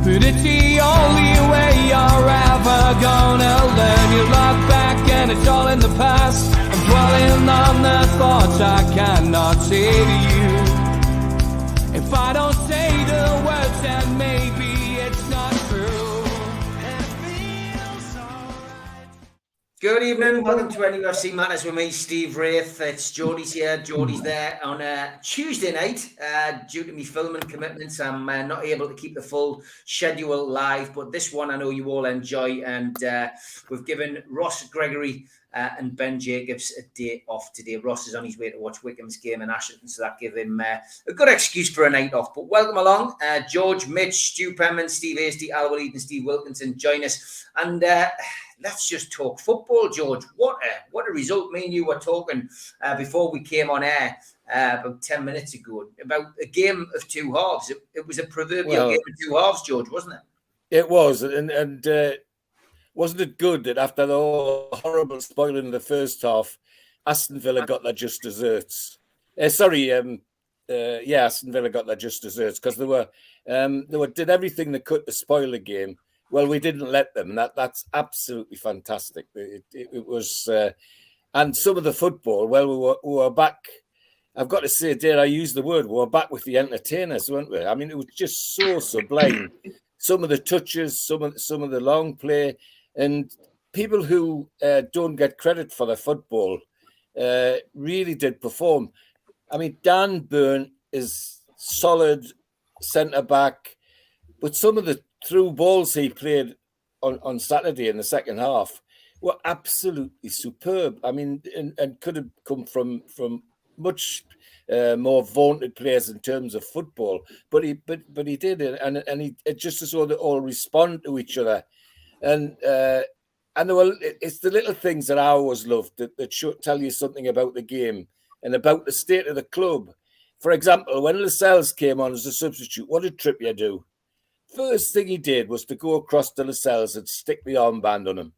but it's the only way you're ever gonna learn. You look back and it's all in the past. I'm dwelling on the thoughts I cannot say to you. If I don't say the words, then maybe it's not true. And it feels alright. Good evening, welcome to NUFC Matters with me, Steve Wraith. It's Geordies here, Geordies there on a Tuesday night. Due to me filming commitments, I'm not able to keep the full schedule live, but this one I know you all enjoy, and we've given Ross Gregory and Ben Jacobs a day off today. Ross is on his way to watch Wickham's game in Ashton, so that gave him a good excuse for a night off. But welcome along, George, Mitch, Stu Penman, Steve Hasty, Al Walid and Steve Wilkinson join us, and let's just talk football, George. What a result. Me and you were talking before we came on air about 10 minutes ago about a game of two halves. It was a proverbial game of two halves, George, wasn't it? It was. And wasn't it good that after the horrible spoiling in the first half, Aston Villa got their just desserts? Aston Villa got their just desserts because they did everything they could to spoil the game. Well, we didn't let them. That's absolutely fantastic. It was, and some of the football. Well, we were back. I've got to say, dare I use the word? We were back with the entertainers, weren't we? I mean, it was just so sublime. Some of the touches, some of the long play, and people who don't get credit for their football really did perform. I mean, Dan Burn is solid centre back, but some of the through balls he played on Saturday in the second half were absolutely superb. I mean, and could have come from much more vaunted players in terms of football, but he did it, and it just as though they all respond to each other, and it's the little things that I always loved that should tell you something about the game and about the state of the club. For example, when Lascelles came on as a substitute, what did Trippier do? First thing he did was to go across to Lascelles and stick the armband on him.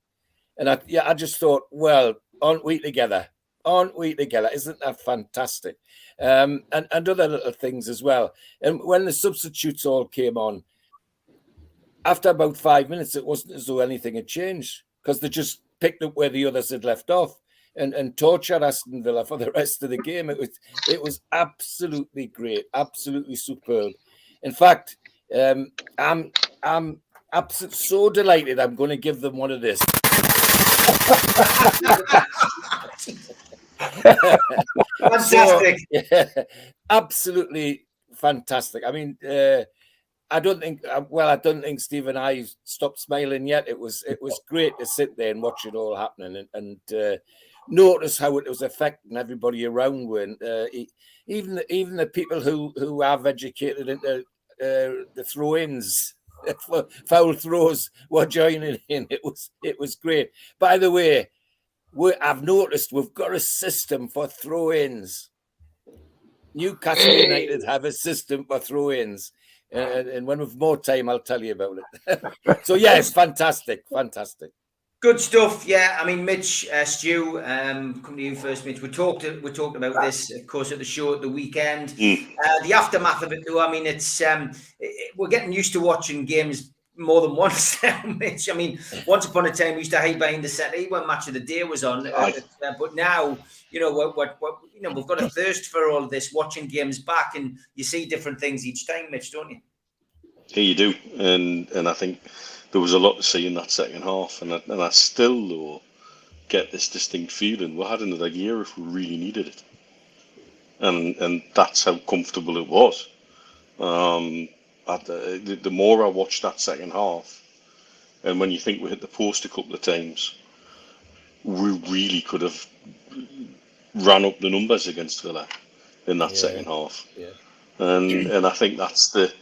And I just thought, well, aren't we together? Aren't we together? Isn't that fantastic? And other little things as well. And when the substitutes all came on, after about 5 minutes, it wasn't as though anything had changed because they just picked up where the others had left off and tortured Aston Villa for the rest of the game. It was absolutely great, absolutely superb. In fact, I'm absolutely so delighted. I'm going to give them one of this. Fantastic. Absolutely fantastic. I mean, I don't think Steve and I stopped smiling yet. It was great to sit there and watch it all happening and notice how it was affecting everybody around. When even the people who have educated into the throw-ins, foul throws were joining in. It was great. By the way, I've noticed we've got a system for throw-ins. Newcastle United have a system for throw-ins, and when we've more time, I'll tell you about it. So yeah, it's fantastic. Good stuff, yeah. I mean, Mitch, Stu, come to you first, Mitch. We talked about this, of course, at the show at the weekend. The aftermath of it, though. I mean, it's we're getting used to watching games more than once now, Mitch. I mean, once upon a time we used to hide behind the settee when Match of the Day was on, but now, you know, we've got a thirst for all of this, watching games back, and you see different things each time, Mitch, don't you? Yeah, you do, and I think there was a lot to see in that second half, and I still, though, get this distinct feeling we had another year if we really needed it, and that's how comfortable it was. The more I watched that second half, and when you think we hit the post a couple of times, we really could have ran up the numbers against Villa in that second half. Yeah. And I think that's the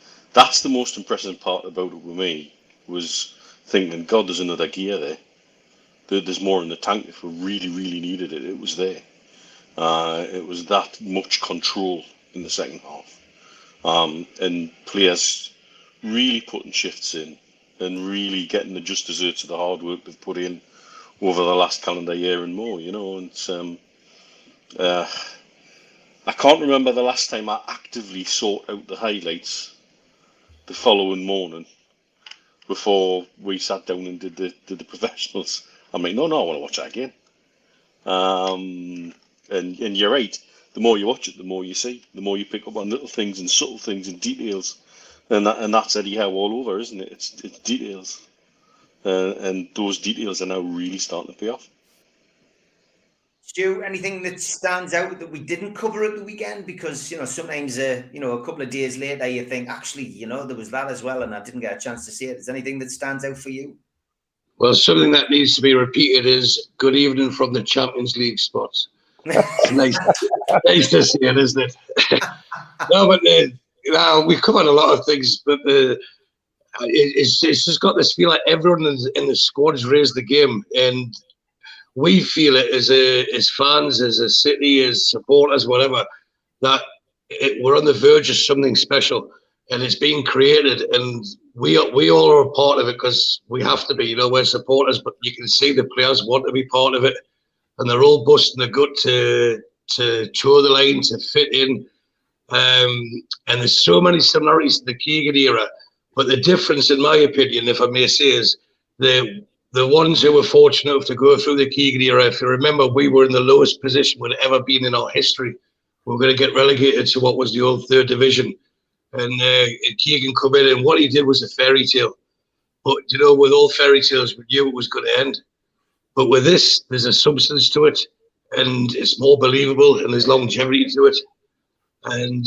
most impressive part about it with me, was thinking, God, there's another gear there. There's more in the tank. If we really, really needed it, it was there. It was that much control in the second half. And players really putting shifts in and really getting the just desserts of the hard work they've put in over the last calendar year and more, you know. And I can't remember the last time I actively sought out the highlights the following morning before we sat down and did the professionals. I'm like, no, I want to watch that again. And you're right. The more you watch it, the more you see, the more you pick up on little things and subtle things and details, and that's Eddie Howe all over, isn't it? It's details, and those details are now really starting to pay off. Stu, anything that stands out that we didn't cover at the weekend? Because sometimes a couple of days later you think, actually, there was that as well, and I didn't get a chance to see it. Is there anything that stands out for you? Well, something that needs to be repeated is good evening from the Champions League spots. It's nice to see it, isn't it? No, but we've covered a lot of things, but it's just got this feel like everyone in the squad has raised the game, and we feel it as fans, as a city, as supporters, whatever, that we're on the verge of something special, and it's being created, and we all are a part of it because we have to be. We're supporters, but you can see the players want to be part of it, and they're all busting the gut to toe the line, to fit in. And there's so many similarities to the Keegan era, but the difference, in my opinion, if I may say, is the ones who were fortunate enough to go through the Keegan era. If you remember, we were in the lowest position we'd ever been in our history. We were going to get relegated to what was the old third division, and Keegan come in, and what he did was a fairy tale. But with all fairy tales, we knew it was going to end. But with this, there's a substance to it, and it's more believable, and there's longevity to it, and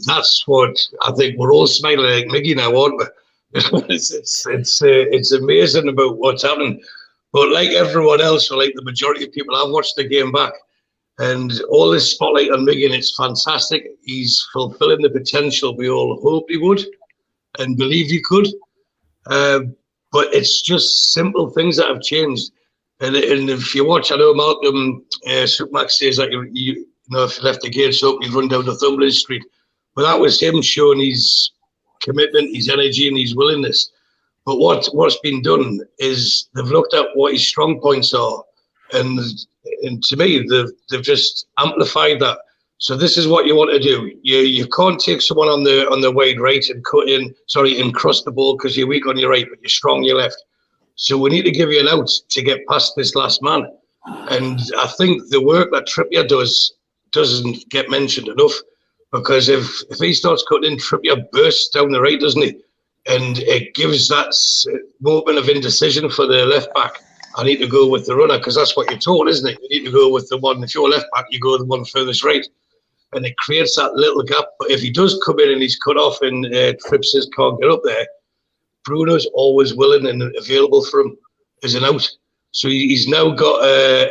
that's what I think we're all smiling like Miggy now, aren't we? It's amazing about what's happening. But like everyone else, or like the majority of people, I've watched the game back, and all this spotlight on Miggy, and it's fantastic. He's fulfilling the potential we all hoped he would and believed he could. But it's just simple things that have changed. And if you watch, I know Malcolm Supermax says that if you left the gates open, you'd run down the Thumberland Street. But that was him showing his commitment, his energy, and his willingness. But what's been done is they've looked at what his strong points are, and to me, they've just amplified that. So this is what you want to do. You can't take someone on the wide right and cross the ball because you're weak on your right, but you're strong on your left. So we need to give you an out to get past this last man. And I think the work that Trippier does doesn't get mentioned enough, because if he starts cutting in, Trippier bursts down the right, doesn't he? And it gives that moment of indecision for the left back. I need to go with the runner, because that's what you're told, isn't it? You need to go with the one. If you're left back, you go the one furthest right. And it creates that little gap. But if he does come in and he's cut off and Trips can't get up there, Bruno's always willing and available for him as an out. So he's now got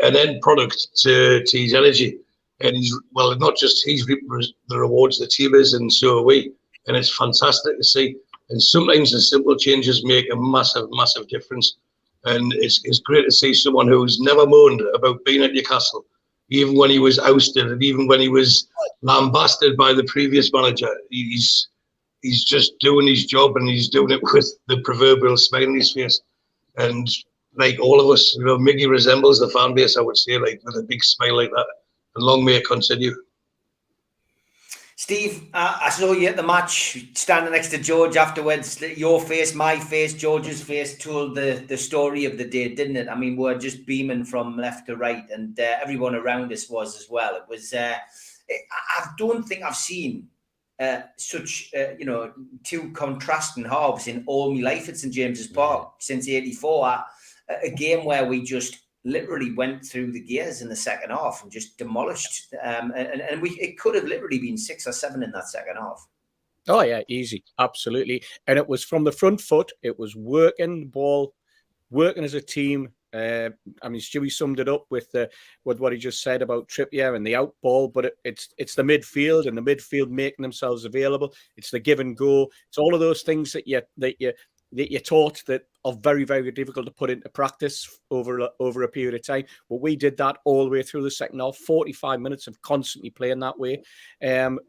an end product to his energy. And not just he's reaping the rewards, the team is, and so are we. And it's fantastic to see. And sometimes the simple changes make a massive, massive difference. And it's great to see someone who's never moaned about being at Newcastle, even when he was ousted and even when he was lambasted by the previous manager. He's just doing his job, and he's doing it with the proverbial smile on his face. And like all of us, Miggy resembles the fan base, I would say, like with a big smile like that. And long may it continue. Steve, I saw you at the match, standing next to George afterwards. Your face, my face, George's face told the story of the day, didn't it? I mean, we're just beaming from left to right, and everyone around us was as well. It was. I don't think I've seen such two contrasting halves in all my life at St James's Park since '84. A game where we just literally went through the gears in the second half and just demolished. It could have literally been 6 or 7 in that second half. Oh yeah, easy, absolutely. And it was from the front foot. It was working the ball, working as a team. Stewie summed it up with what he just said about Trippier and the out ball, but it's the midfield and the midfield making themselves available. It's the give and go. It's all of those things that you're taught that are very, very difficult to put into practice over a period of time. But we did that all the way through the second half, 45 minutes of constantly playing that way.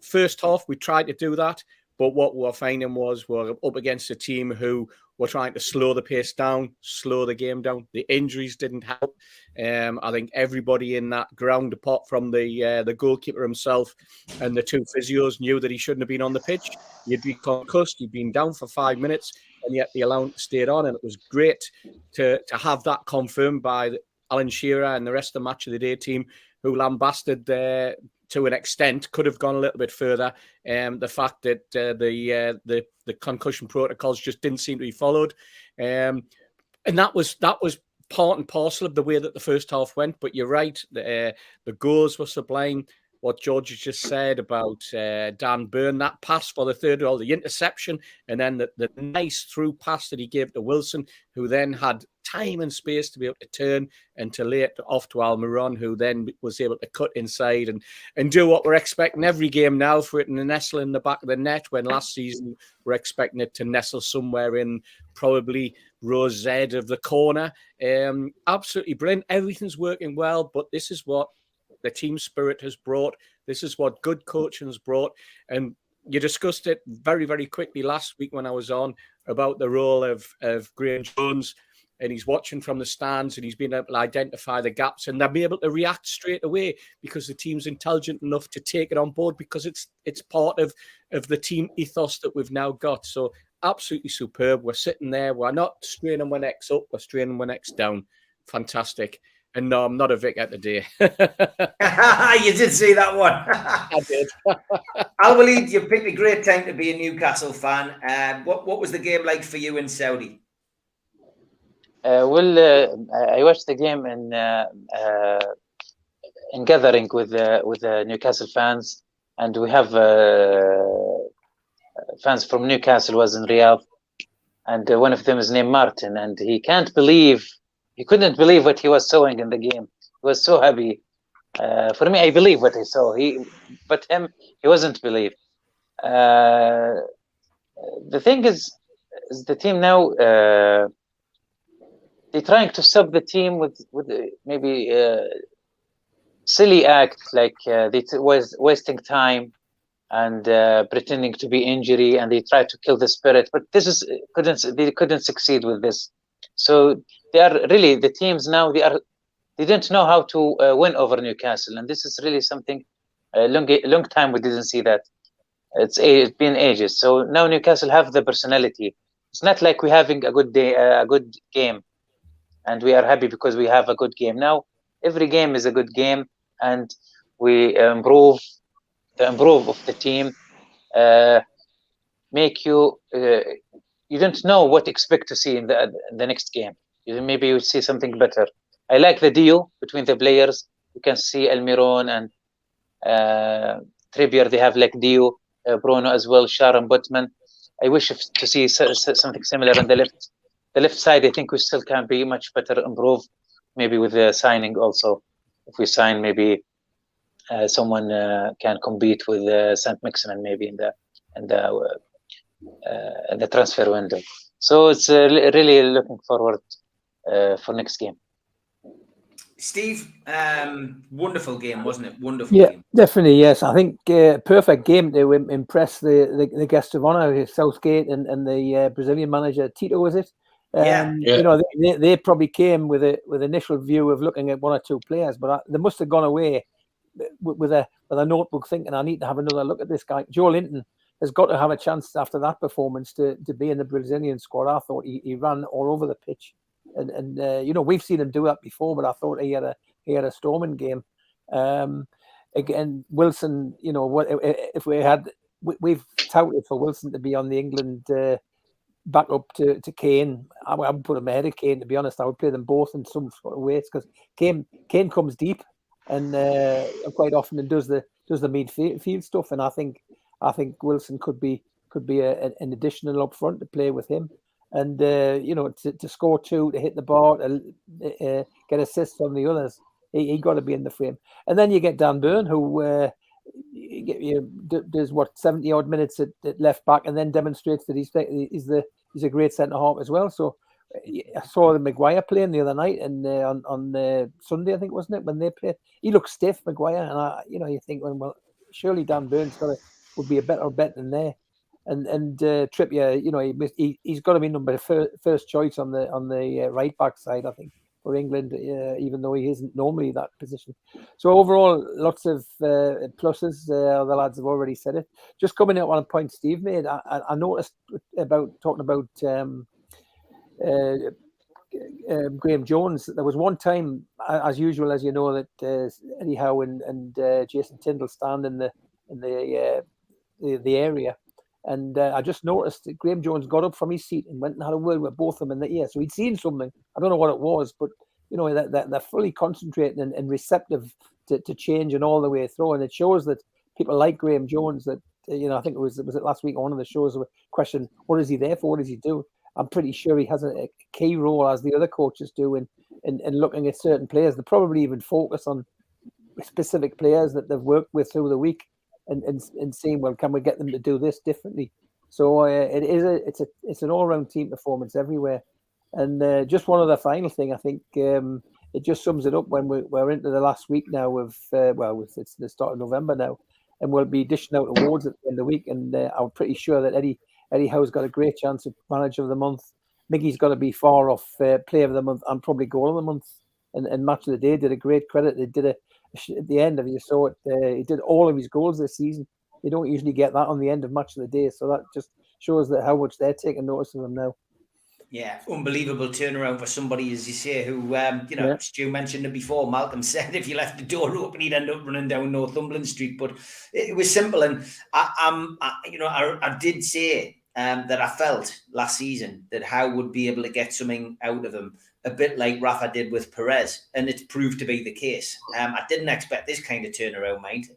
First half, we tried to do that, but what we were finding was we're up against a team who were trying to slow the pace down, slow the game down. The injuries didn't help. I think everybody in that ground, apart from the goalkeeper himself and the two physios, knew that he shouldn't have been on the pitch. He'd be concussed, he'd been down for 5 minutes, and yet the allowance stayed on, and it was great to have that confirmed by Alan Shearer and the rest of the Match of the Day team, who lambasted to an extent, could have gone a little bit further. The fact that the concussion protocols just didn't seem to be followed, and that was part and parcel of the way that the first half went. But you're right, the goals were sublime. What George has just said about Dan Burn, that pass for the third goal, the interception, and then the nice through pass that he gave to Wilson, who then had time and space to be able to turn and to lay it off to Almiron, who then was able to cut inside and do what we're expecting every game now, for it to nestle in the back of the net, when last season we're expecting it to nestle somewhere in probably row Z of the corner. Absolutely brilliant. Everything's working well, but this is what the team spirit has brought. This is what good coaching has brought. And you discussed it very, very quickly last week when I was on about the role of Graham Jones, and he's watching from the stands and he's been able to identify the gaps, and they'll be able to react straight away because the team's intelligent enough to take it on board, because it's part of the team ethos that we've now got. So absolutely superb. We're sitting there. We're not straining one X up. We're straining one X down. Fantastic. And no, I'm not a Vic at the day. You did see that one. I did. Al-Walid, you picked a great time to be a Newcastle fan. What was the game like for you in Saudi? I watched the game in gathering with the Newcastle fans, and we have fans from Newcastle was in Rehab, and one of them is named Martin, and he couldn't believe what he was seeing in the game. He was so happy. For me, I believe what I saw. But him, he wasn't believe. The thing is the team now, they're trying to sub the team with maybe silly act, like they was wasting time and pretending to be injury, and they tried to kill the spirit. But they couldn't succeed with this. So they are really, the teams now, they don't know how to win over Newcastle, and this is really something a long time we didn't see that. It's been ages. So now Newcastle have the personality. It's not like we're having a good day, a good game, and we are happy because we have a good game. Now every game is a good game, and we improve of the team. Make you don't know what to expect to see in the next game. Maybe you see something better. I like the deal between the players. You can see Almiron and Trippier. They have like Dio, Bruno as well, Sharon Botman. I wish to see something similar on the left. The left side, I think we still can be much better, improve. Maybe with the signing also. If we sign, maybe someone can compete with St. Maximin maybe in the transfer window. So it's really looking forward for next game. Steve, wonderful game, wasn't it? Wonderful game. Definitely, yes. I think perfect game to impress the guests of honour, Southgate and the Brazilian manager, Tito, was it? You know, they probably came with initial view of looking at one or two players, but they must have gone away with a notebook thinking, I need to have another look at this guy. Joe Linton has got to have a chance after that performance to be in the Brazilian squad. I thought he ran all over the pitch, and you know, we've seen him do that before, but I thought he had a storming game. Again, Wilson, you know, if we've touted for Wilson to be on the England back up to Kane. I would put him ahead of Kane, to be honest. I would play them both in some sort of ways, because Kane comes deep and quite often does the midfield stuff, and I think Wilson could be an additional up front to play with him, and you know, to score two, to hit the bar, to get assists from the others. He got to be in the frame, and then you get Dan Burn, who does what 70 odd minutes at left back, and then demonstrates that he's a great centre half as well. So I saw the Maguire playing the other night, and on Sunday, I think, wasn't it, when they played? He looked stiff, Maguire, and you think, well, surely Dan Burn's would be a better bet than there. And Trippier, you know, he's got to be number first choice on the right back side, I think. for England, even though he isn't normally that position. So overall, lots of pluses. The lads have already said it. Just coming up on a point Steve made, I noticed about talking about Graham Jones. There was one time, as usual, as you know, that Eddie Howe and Jason Tyndall stand in the area. And I just noticed that Graham Jones got up from his seat and went and had a word with both of them in the ear. So he'd seen something. I don't know what it was, but you know that they're fully concentrating and receptive to change and all the way through. And it shows that people like Graham Jones. That I think was it last week on one of the shows were questioned, what is he there for? What does he do? I'm pretty sure he has a key role, as the other coaches do, in looking at certain players. They probably even focus on specific players that they've worked with through the week. And seeing, well, can we get them to do this differently? So it's an all-round team performance everywhere. And just one other final thing, I think it just sums it up when we're into the last week now of it's the start of November now, and we'll be dishing out awards at the end of the week. And I'm pretty sure that Eddie Howe's got a great chance of Manager of the Month. Miggy's got to be far off Player of the Month and probably Goal of the Month. And Match of the Day did a great credit. They did at the end of it, you saw it. He did all of his goals this season. You don't usually get that on the end of Match of the Day, so that just shows that how much they're taking notice of him now. Yeah, unbelievable turnaround for somebody, as you say, who Stu mentioned it before. Malcolm said if you left the door open, he'd end up running down Northumberland Street. But it was simple, and I did say that I felt last season that Howe would be able to get something out of him, a bit like Rafa did with Perez, and it's proved to be the case. I didn't expect this kind of turnaround, mate.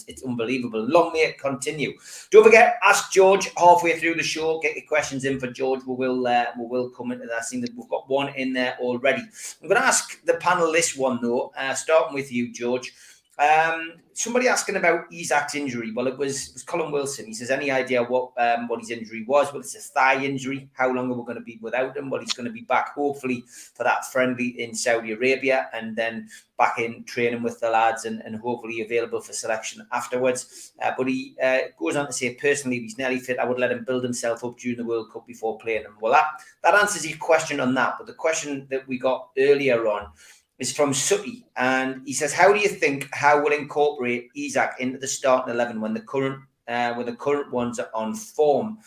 It's unbelievable. Long may it continue. Don't forget, ask George halfway through the show. Get your questions in for George. We will come into that. I think that we've got one in there already. I'm going to ask the panel this one though, starting with you, George. Somebody asking about Isak's injury. Well, it was Colin Wilson. He says, any idea what his injury was? Well, it's a thigh injury. How long are we going to be without him? Well, he's going to be back hopefully for that friendly in Saudi Arabia, and then back in training with the lads and hopefully available for selection afterwards. But he goes on to say, personally, if he's nearly fit, I would let him build himself up during the World Cup before playing him. Well, that answers your question on that. But the question that we got earlier on is from Sutty, and he says, how do you think Howe will incorporate Isak into the starting 11 when the current ones are on form?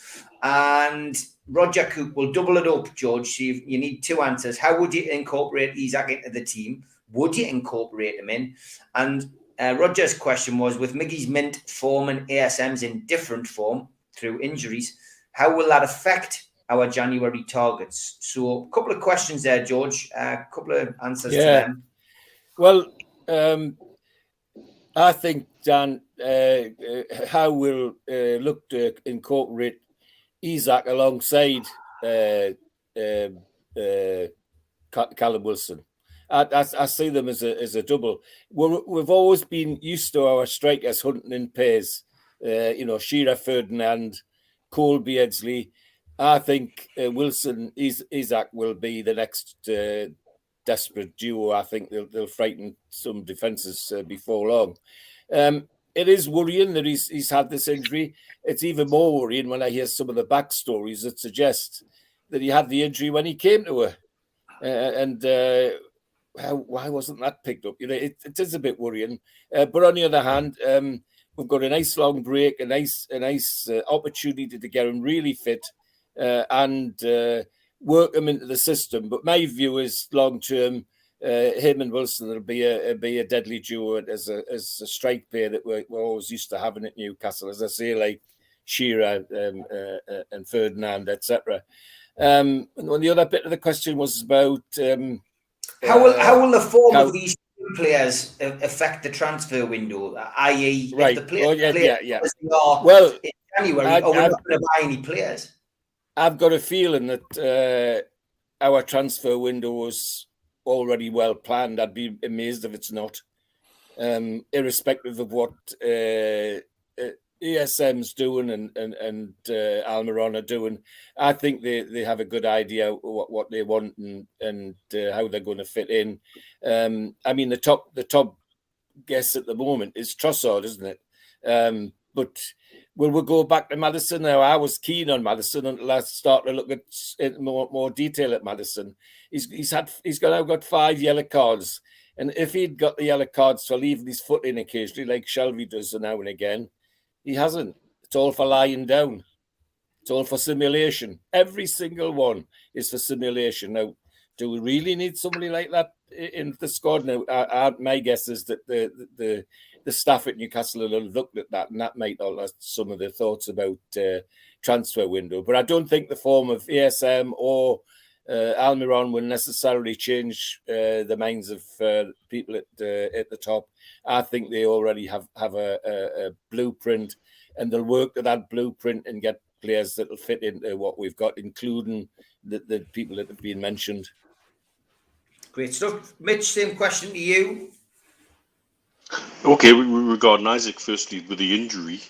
And Roger Cook will double it up, George. So you need two answers. How would you incorporate Isak into the team? Would you incorporate him in? And Roger's question was, with Miggy's mint form and ASM's in different form through injuries, how will that affect our January targets? So a couple of questions there, George. A couple of answers to them. Well, I think, Dan, how we'll look to incorporate Isak alongside Callum Wilson. I see them as a double. We've always been used to our strikers hunting in pairs. Shearer, Ferdinand, Cole, Beardsley. I think Wilson, Isak will be the next desperate duo. I think they'll frighten some defences before long. It is worrying that he's had this injury. It's even more worrying when I hear some of the backstories that suggest that he had the injury when he came to her. Why wasn't that picked up? It is a bit worrying. But on the other hand, we've got a nice long break, a nice opportunity to get him really fit. And work them into the system. But my view is long term, him and Wilson will be a deadly duo as a strike pair that we're always used to having at Newcastle, as I say, like Shearer and Ferdinand, etc. And the other bit of the question was about how will the form of these players affect the transfer window, i.e., right? If the players well, in January, are we not going to buy any players? I've got a feeling that our transfer window was already well planned. I'd be amazed if it's not, irrespective of what ESM's doing and Almiron are doing. I think they have a good idea what they want and how they're going to fit in. The top guess at the moment is Trossard, isn't it? But will we go back to Maddison now? I was keen on Maddison until I started to look at it more detail at Maddison. He's now got 5 yellow cards, and if he'd got the yellow cards for leaving his foot in occasionally, like Shelby does now and again, he hasn't. It's all for lying down. It's all for simulation. Every single one is for simulation. Now, do we really need somebody like that in the squad? Now, my guess is that the staff at Newcastle will have looked at that, and that might alter some of their thoughts about transfer window. But I don't think the form of ASM or Almiron will necessarily change the minds of people at the top. I think they already have a blueprint, and they'll work to that blueprint and get players that will fit into what we've got, including the people that have been mentioned. Great stuff. Mitch, same question to you. Okay, regarding Isaac, firstly, with the injury,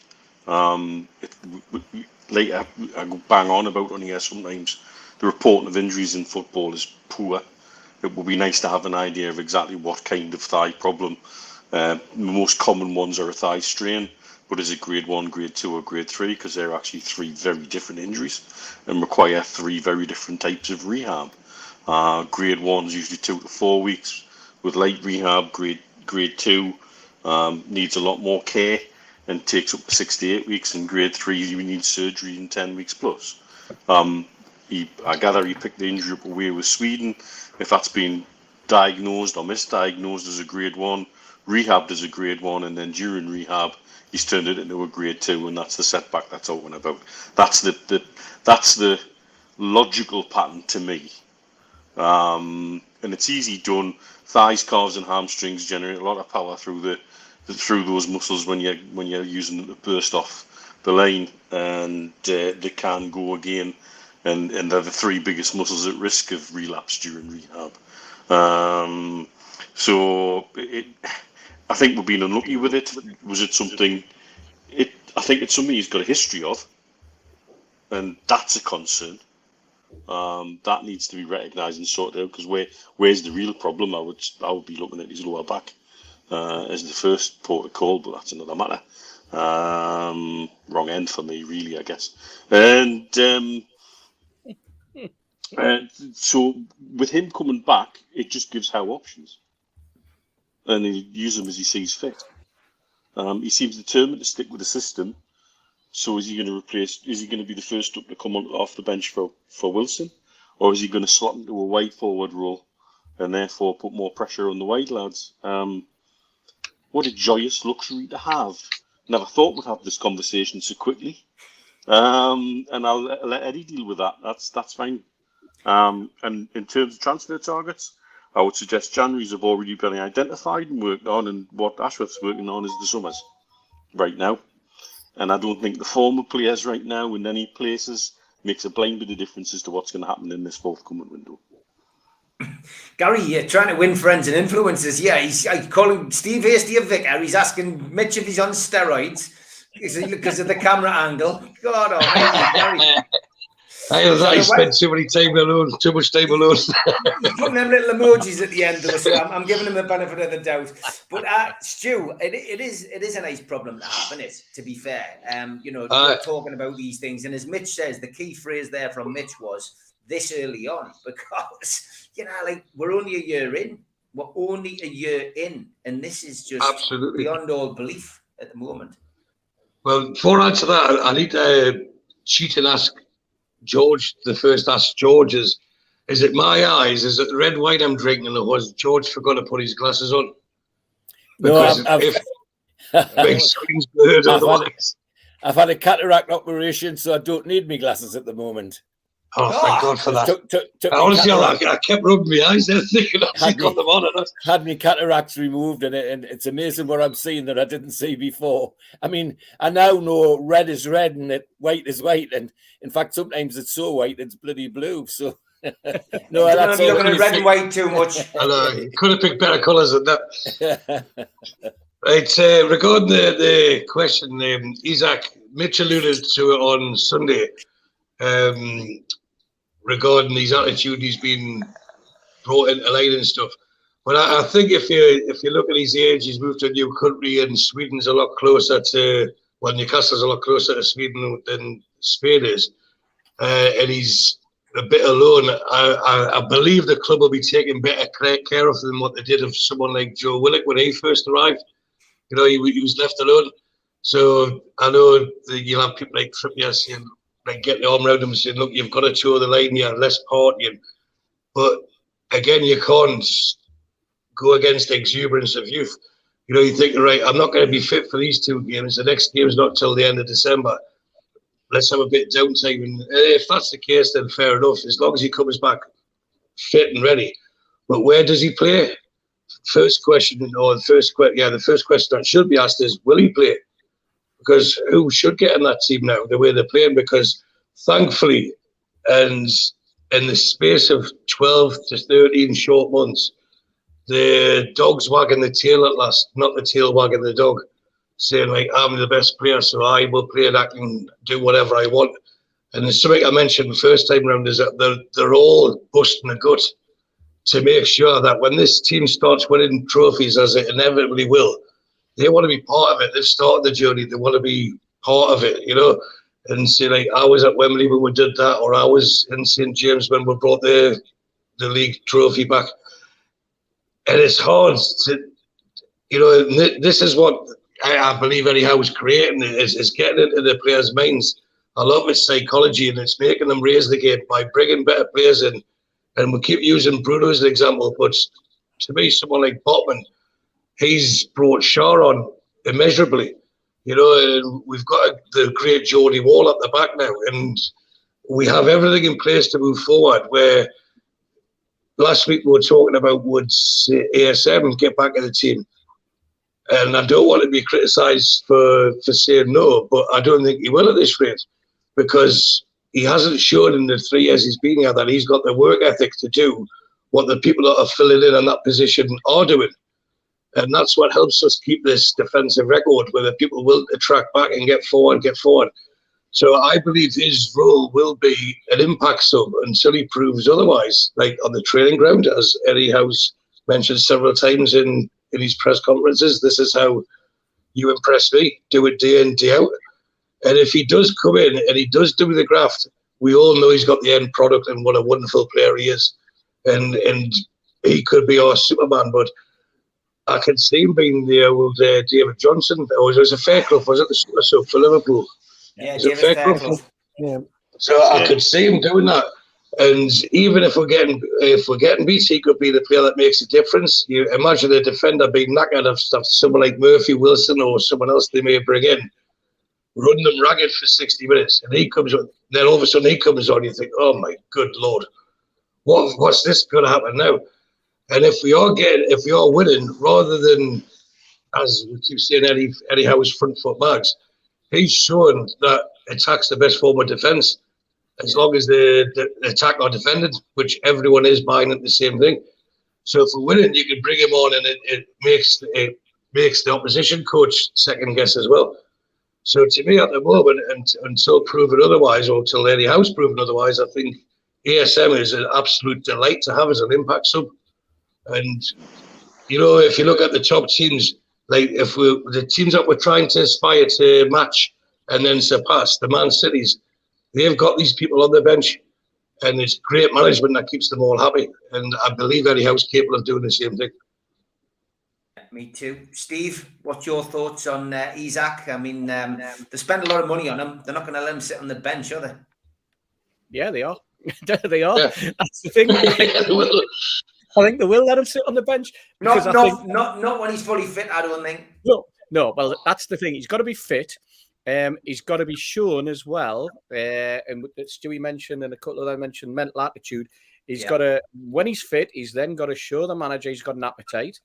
later I go bang on about on here sometimes. The reporting of injuries in football is poor. It would be nice to have an idea of exactly what kind of thigh problem. The most common ones are a thigh strain, but is it grade 1, grade 2 or grade 3? Because they're actually 3 very different injuries and require 3 very different types of rehab. Grade 1 is usually 2 to 4 weeks with light rehab. Grade 2 needs a lot more care and takes up to 6 to 8 weeks. And grade 3, you need surgery in 10 weeks plus. I gather he picked the injury up away with Sweden. If that's been diagnosed or misdiagnosed as a grade 1, rehabbed as a grade 1, and then during rehab, he's turned it into a grade 2, and that's the setback that's talking about. That's the logical pattern to me. And it's easy done. Thighs, calves, and hamstrings generate a lot of power through those muscles when you're using them to burst off the line, and they can go again. And they're the 3 biggest muscles at risk of relapse during rehab. So I think we've been unlucky with it. Was it something? I think it's something he's got a history of, and that's a concern. That needs to be recognised and sorted out. Because where's the real problem? I would be looking at his lower back as the first port of call, but that's another matter. Wrong end for me, really, I guess. And so with him coming back, it just gives Howe options, and he use them as he sees fit. He seems determined to stick with the system. So is he going to replace? Is he going to be the first up to come off the bench for Wilson, or is he going to slot into a wide forward role and therefore put more pressure on the wide lads? What a joyous luxury to have! Never thought we'd have this conversation so quickly. And I'll let Eddie deal with that. That's fine. And in terms of transfer targets, I would suggest January's have already been identified and worked on, and what Ashworth's working on is the summers right now. And I don't think the form of players right now in any places makes a blind bit of difference as to what's going to happen in this forthcoming window. Gary, you're trying to win friends and influencers. Yeah, I call him Steve Hasty of Vicar. He's asking Mitch if he's on steroids because of the camera angle. God almighty, Gary. I spent too much time alone. He's putting them little emojis at the end, though, so I'm giving him the benefit of the doubt. But Stu, it is a nice problem to have, isn't it? To be fair, talking about these things, and as Mitch says, the key phrase there from Mitch was this early on, because we're only a year in. We're only a year in, and this is just absolutely beyond all belief at the moment. Well, before I answer that, I need to cheat and ask George. The first ask George is it my eyes? Is it the red wine I'm drinking, or was George forgot to put his glasses on? Because I've had a cataract operation, so I don't need my glasses at the moment. Oh, thank God for that. Honestly, I kept rubbing my eyes there thinking I got them on. Had my cataracts removed, and it's amazing what I'm seeing that I didn't see before. I mean, I now know red is red and white is white, and in fact, sometimes it's so white it's bloody blue. So no, that's all. Looking at red and white too much. I know, you could have picked better colours than that. Right, regarding the question, Isaac, Mitch alluded to it on Sunday. Regarding his attitude, he's been brought into line and stuff. But I think if you look at his age, he's moved to a new country, and Sweden's a lot closer to Well, Newcastle's a lot closer to Sweden than Spain is, and he's a bit alone. I believe the club will be taking better care of than what they did of someone like Joe Willock when he first arrived. You know, he was left alone. So I know that you'll have people like Trippier saying, like, get the arm around him and saying, look, you've got to toe the line here, less partying. But again, you can't go against the exuberance of youth. You know, you think, right, I'm not going to be fit for these 2 games. The next game's not till the end of December. Let's have a bit of downtime. And if that's the case, then fair enough, as long as he comes back fit and ready. But where does he play? The first question that should be asked is, will he play? Because who should get in that team now, the way they're playing? Because thankfully, and in the space of 12 to 13 short months, the dog's wagging the tail at last, not the tail wagging the dog, saying, like, I'm the best player, so I will play and I can do whatever I want. And there's something I mentioned the first time round is that they're all busting the gut to make sure that when this team starts winning trophies, as it inevitably will, they want to be part of it. They've started the journey. They want to be part of it, you know, and say, like, I was at Wembley when we did that, or I was in St. James when we brought the league trophy back. And it's hard to, you know, this is what I believe Eddie Howe is creating, is getting into the players' minds. I love its psychology, and it's making them raise the game by bringing better players in. And we keep using Bruno as an example, but to me, someone like Botman, he's brought Shaw on immeasurably. You know, and we've got the great Geordie Wall at the back now, and we have everything in place to move forward. Where last week we were talking about would ASM get back in the team, and I don't want to be criticised for saying no, but I don't think he will at this rate, because he hasn't shown in the 3 years he's been here that he's got the work ethic to do what the people that are filling in that position are doing. And that's what helps us keep this defensive record, where the people will track back and get forward. So I believe his role will be an impact sub until he proves otherwise, like on the training ground, as Eddie Howe's mentioned several times in his press conferences. This is how you impress me, do it day in, day out. And if he does come in and he does do the graft, we all know he's got the end product and what a wonderful player he is. And he could be our Superman, but I can see him being the old David Johnson. It was a Fairclough, was it the Super Sub for Liverpool? Yeah, David Fairclough. Yeah. So I could see him doing that. And even if we're getting beat, he could be the player that makes a difference. You imagine a defender being knackered of stuff, someone like Murphy Wilson or someone else they may bring in, running them ragged for 60 minutes, and he comes on. Then all of a sudden he comes on. You think, oh my good lord, what's this going to happen now? And if we are winning, rather than, as we keep saying, Eddie Howe's front foot bags, he's showing that attack's the best form of defence, as long as the attack are defended, which everyone is buying at the same thing. So if we're winning, you can bring him on, and it makes the opposition coach second guess as well. So to me, at the moment, and until proven otherwise, or until Eddie Howe's proven otherwise, I think ASM is an absolute delight to have as an impact sub. And you know, if you look at the top teams, like the teams that we're trying to aspire to match and then surpass, the Man Cities, they've got these people on the bench, and it's great management that keeps them all happy. And I believe Eddie Howe's capable of doing the same thing. Me too. Steve, what's your thoughts on Isak? I mean, they spend a lot of money on him. They're not going to let him sit on the bench, are they? Yeah, they are. They are. Yeah. That's the thing. I think they will let him sit on the bench. Not when he's fully fit, I don't think. No. Well, that's the thing. He's got to be fit. He's got to be shown as well. And Stewie mentioned, and a couple of them mentioned, mental attitude. He's got to, when he's fit, he's then got to show the manager he's got an appetite.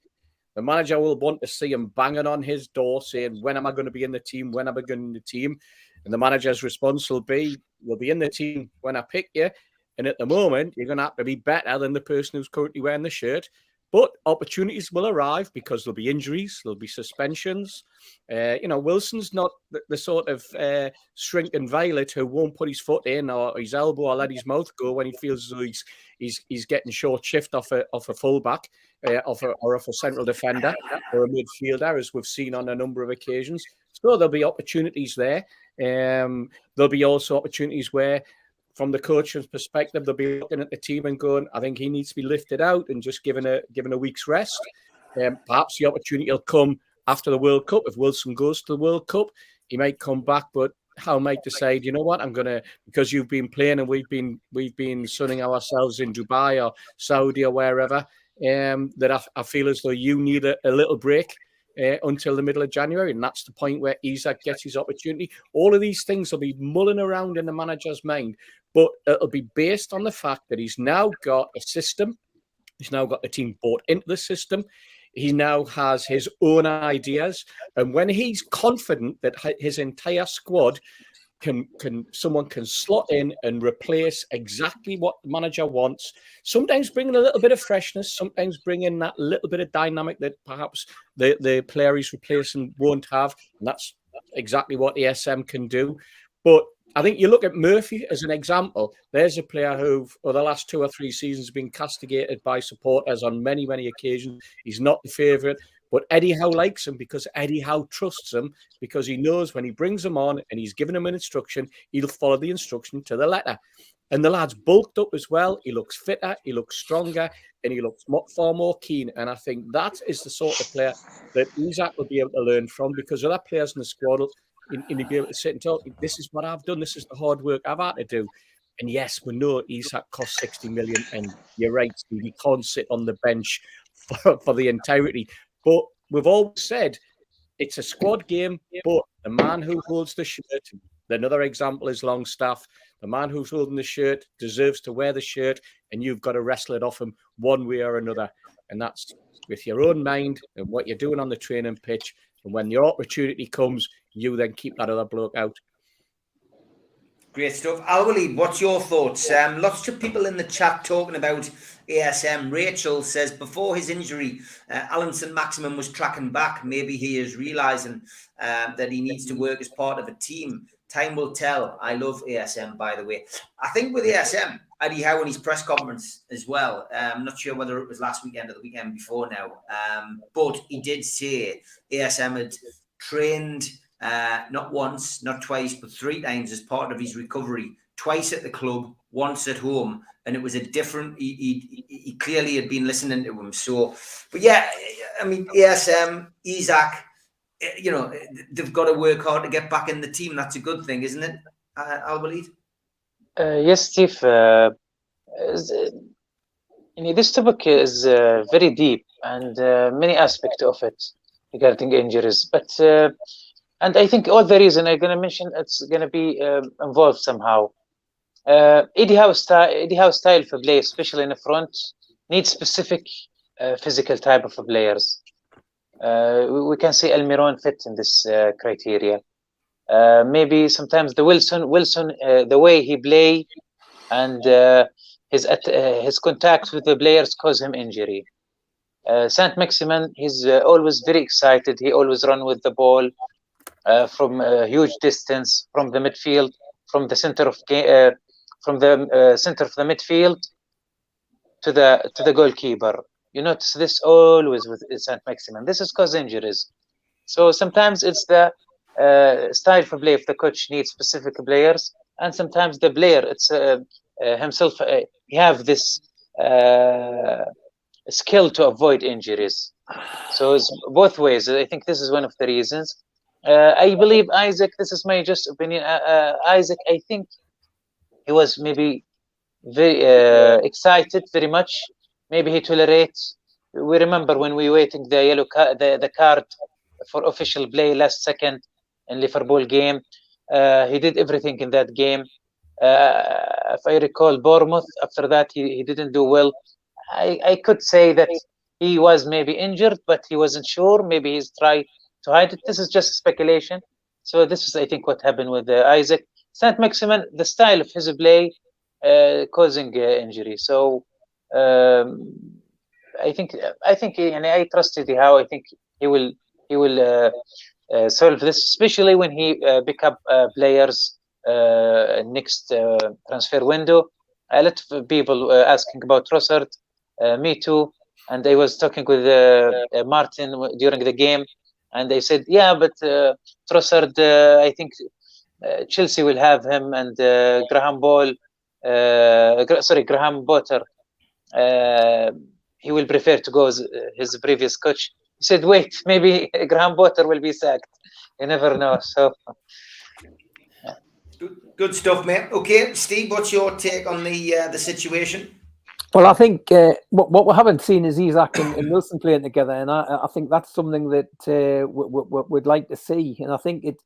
The manager will want to see him banging on his door saying, when am I going to be in the team? When am I going in the team? And the manager's response will be, you'll be in the team when I pick you. And at the moment, you're going to have to be better than the person who's currently wearing the shirt. But opportunities will arrive because there'll be injuries, there'll be suspensions. Wilson's not the sort of shrinking violet who won't put his foot in or his elbow or let his mouth go when he feels as though he's getting short shift off a fullback or off a central defender or a midfielder, as we've seen on a number of occasions. So there'll be opportunities there. There'll be also opportunities where, from the coach's perspective, they'll be looking at the team and going, I think he needs to be lifted out and just given a week's rest. Perhaps the opportunity will come after the World Cup. If Wilson goes to the World Cup, he might come back, but Hal might decide, you know what, I'm gonna, because you've been playing and we've been sunning ourselves in Dubai or Saudi or wherever, that I feel as though you need a little break until the middle of January, and that's the point where Isak gets his opportunity. All of these things will be mulling around in the manager's mind, but it'll be based on the fact that he's now got a system. He's now got the team bought into the system. He now has his own ideas, and when he's confident that his entire squad someone can slot in and replace exactly what the manager wants, sometimes bringing a little bit of freshness, sometimes bringing that little bit of dynamic that perhaps the player he's replacing won't have, and that's exactly what ESM can do. But I think you look at Murphy as an example. There's a player who, for the last 2 or 3 seasons, has been castigated by supporters on many, many occasions. He's not the favourite, but Eddie Howe likes him because Eddie Howe trusts him, because he knows when he brings him on and he's given him an instruction, he'll follow the instruction to the letter. And the lad's bulked up as well. He looks fitter, he looks stronger, and he looks far more keen. And I think that is the sort of player that Isak will be able to learn from, because other players in the squad will be able to sit and talk, this is what I've done, this is the hard work I've had to do. And yes, we know Isak costs 60 million, and you're right, Steve, he can't sit on the bench for the entirety. But we've always said it's a squad game, but the man who holds the shirt, another example is Longstaff, the man who's holding the shirt deserves to wear the shirt, and you've got to wrestle it off him one way or another. And that's with your own mind and what you're doing on the training pitch. And when your opportunity comes, you then keep that other bloke out. Great stuff. Al-Walid, what's your thoughts? Lots of people in the chat talking about ASM. Rachel says, before his injury, Alan St-Maximin was tracking back. Maybe he is realising that he needs to work as part of a team. Time will tell. I love ASM, by the way. I think with ASM, Eddie Howe in his press conference as well, I'm not sure whether it was last weekend or the weekend before now, but he did say ASM had trained not once, not twice, but 3 times as part of his recovery. Twice at the club, once at home, and it was a different. He clearly had been listening to him. So, but yeah, I mean, ASM, Isak, you know, they've got to work hard to get back in the team. That's a good thing, isn't it, Al-Walid? Yes, Steve. This topic is very deep, and many aspects of it regarding injuries, but. And I think all the reason I'm going to mention, it's going to be involved somehow. Eddie Howe's style for play, especially in the front, needs specific physical type of players. We can see Almiron fit in this criteria. Maybe sometimes the Wilson, the way he play and his contact with the players cause him injury. Saint-Maximin, he's always very excited. He always run with the ball. From a huge distance, from the midfield, from the center of the midfield to the goalkeeper. You notice this always with Saint-Maximin. This is cause injuries. So sometimes it's the style for play if the coach needs specific players, and sometimes the player it's himself. He have this skill to avoid injuries. So it's both ways. I think this is one of the reasons. I believe Isaac, this is my just opinion, Isaac, I think he was maybe very excited very much. Maybe he tolerates. We remember when we waiting the yellow card, the card for official play last second in Liverpool game. He did everything in that game. If I recall Bournemouth, after that he didn't do well. I could say that he was maybe injured, but he wasn't sure. Maybe he's tried to hide it. This is just speculation. So this is, I think, what happened with Isaac. Saint-Maximin, the style of his play causing injury. So I think, and I trust Eddie Howe. I think he will solve this, especially when he pick up players next transfer window. A lot of people asking about Trossard, me too. And I was talking with Martin during the game. And they said, yeah, but Trossard, I think Chelsea will have him, and Graham Potter, he will prefer to go as his previous coach. He said, wait, maybe Graham Potter will be sacked. You never know. So good stuff, mate. Okay, Steve, what's your take on the situation? Well, I think what we haven't seen is Isak and Wilson playing together, and I think that's something that we'd like to see. And I think it,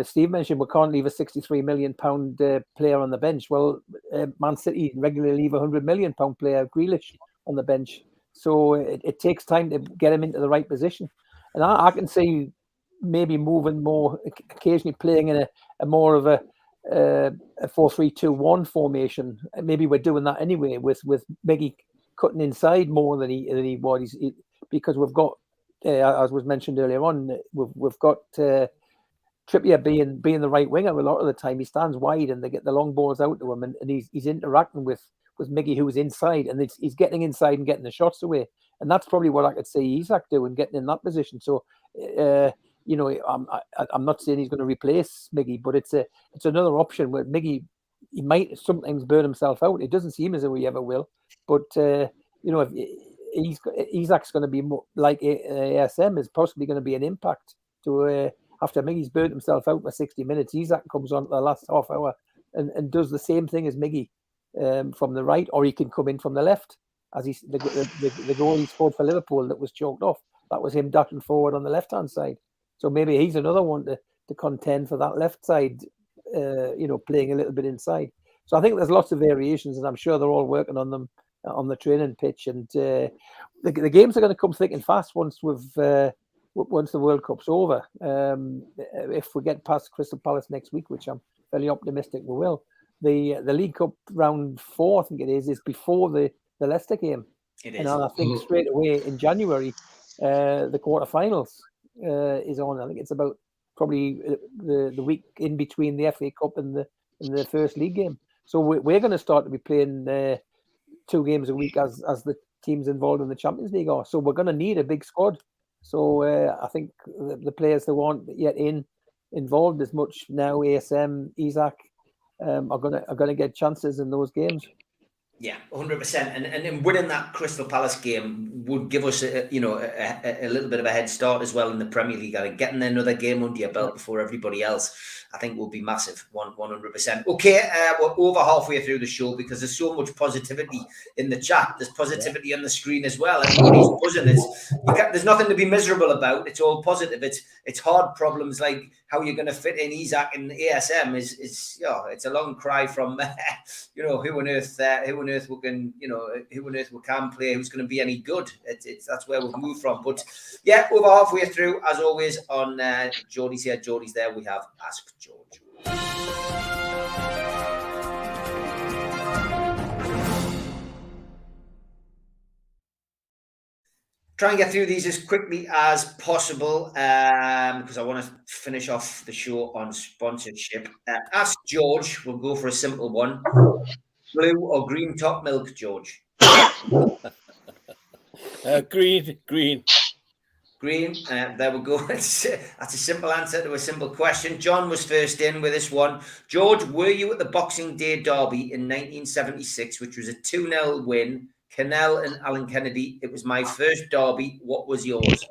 Steve mentioned we can't leave a £63 million player on the bench. Well, Man City regularly leave a £100 million player, Grealish, on the bench. So it takes time to get him into the right position. And I can see maybe moving more, occasionally playing in a more of a 4-3-2-1 formation. Maybe we're doing that anyway with Miggy cutting inside more than he was, because we've got, as was mentioned earlier on, we've got Trippier being the right winger a lot of the time. He stands wide and they get the long balls out to him, and he's interacting with Miggy, who's inside, and he's getting inside and getting the shots away. And that's probably what I could see Isak doing, getting in that position. So I'm not saying he's going to replace Miggy, but it's another option where Miggy, he might sometimes burn himself out. It doesn't seem as though he ever will, but if Isak's going to be more like ASM, is possibly going to be an impact to after Miggy's burnt himself out for 60 minutes. Isak comes on the last half hour and does the same thing as Miggy from the right, or he can come in from the left, as the goal he scored for Liverpool that was choked off. That was him dashing forward on the left-hand side. So maybe he's another one to contend for that left side, playing a little bit inside. So I think there's lots of variations, and I'm sure they're all working on them on the training pitch. And the games are going to come thick and fast once the World Cup's over. If we get past Crystal Palace next week, which I'm fairly optimistic we will, the League Cup round 4, I think it is before the Leicester game. It is. And I think straight away in January, the quarterfinals is on. I think it's about probably the week in between the FA Cup and the first league game. So we're going to start to be playing 2 games a week as the teams involved in the Champions League are. So we're going to need a big squad. So I think the players that aren't yet involved as much now, ASM, Isak, are going to get chances in those games. Yeah, 100%. And winning that Crystal Palace game would give us a little bit of a head start as well in the Premier League. I think getting another game under your belt before everybody else, I think, will be massive. 100%. Okay, we're over halfway through the show because there's so much positivity in the chat. There's positivity on the screen as well. Everybody's buzzing. There's nothing to be miserable about. It's all positive. It's hard problems like how you're going to fit in Isak and ASM is it's a long cry from who on earth we can play, who's going to be any good. That's where we've moved from. But yeah, over halfway through, as always, on Geordies here, Geordies there, we have Ask George. Try and get through these as quickly as possible because I want to finish off the show on sponsorship. Ask George, we'll go for a simple one. Blue or green top milk, George? Green. Green. There we go. That's a simple answer to a simple question. John was first in with this one. George, were you at the Boxing Day derby in 1976, which was a 2-0 win? Cannell and Alan Kennedy. It was my first derby. What was yours?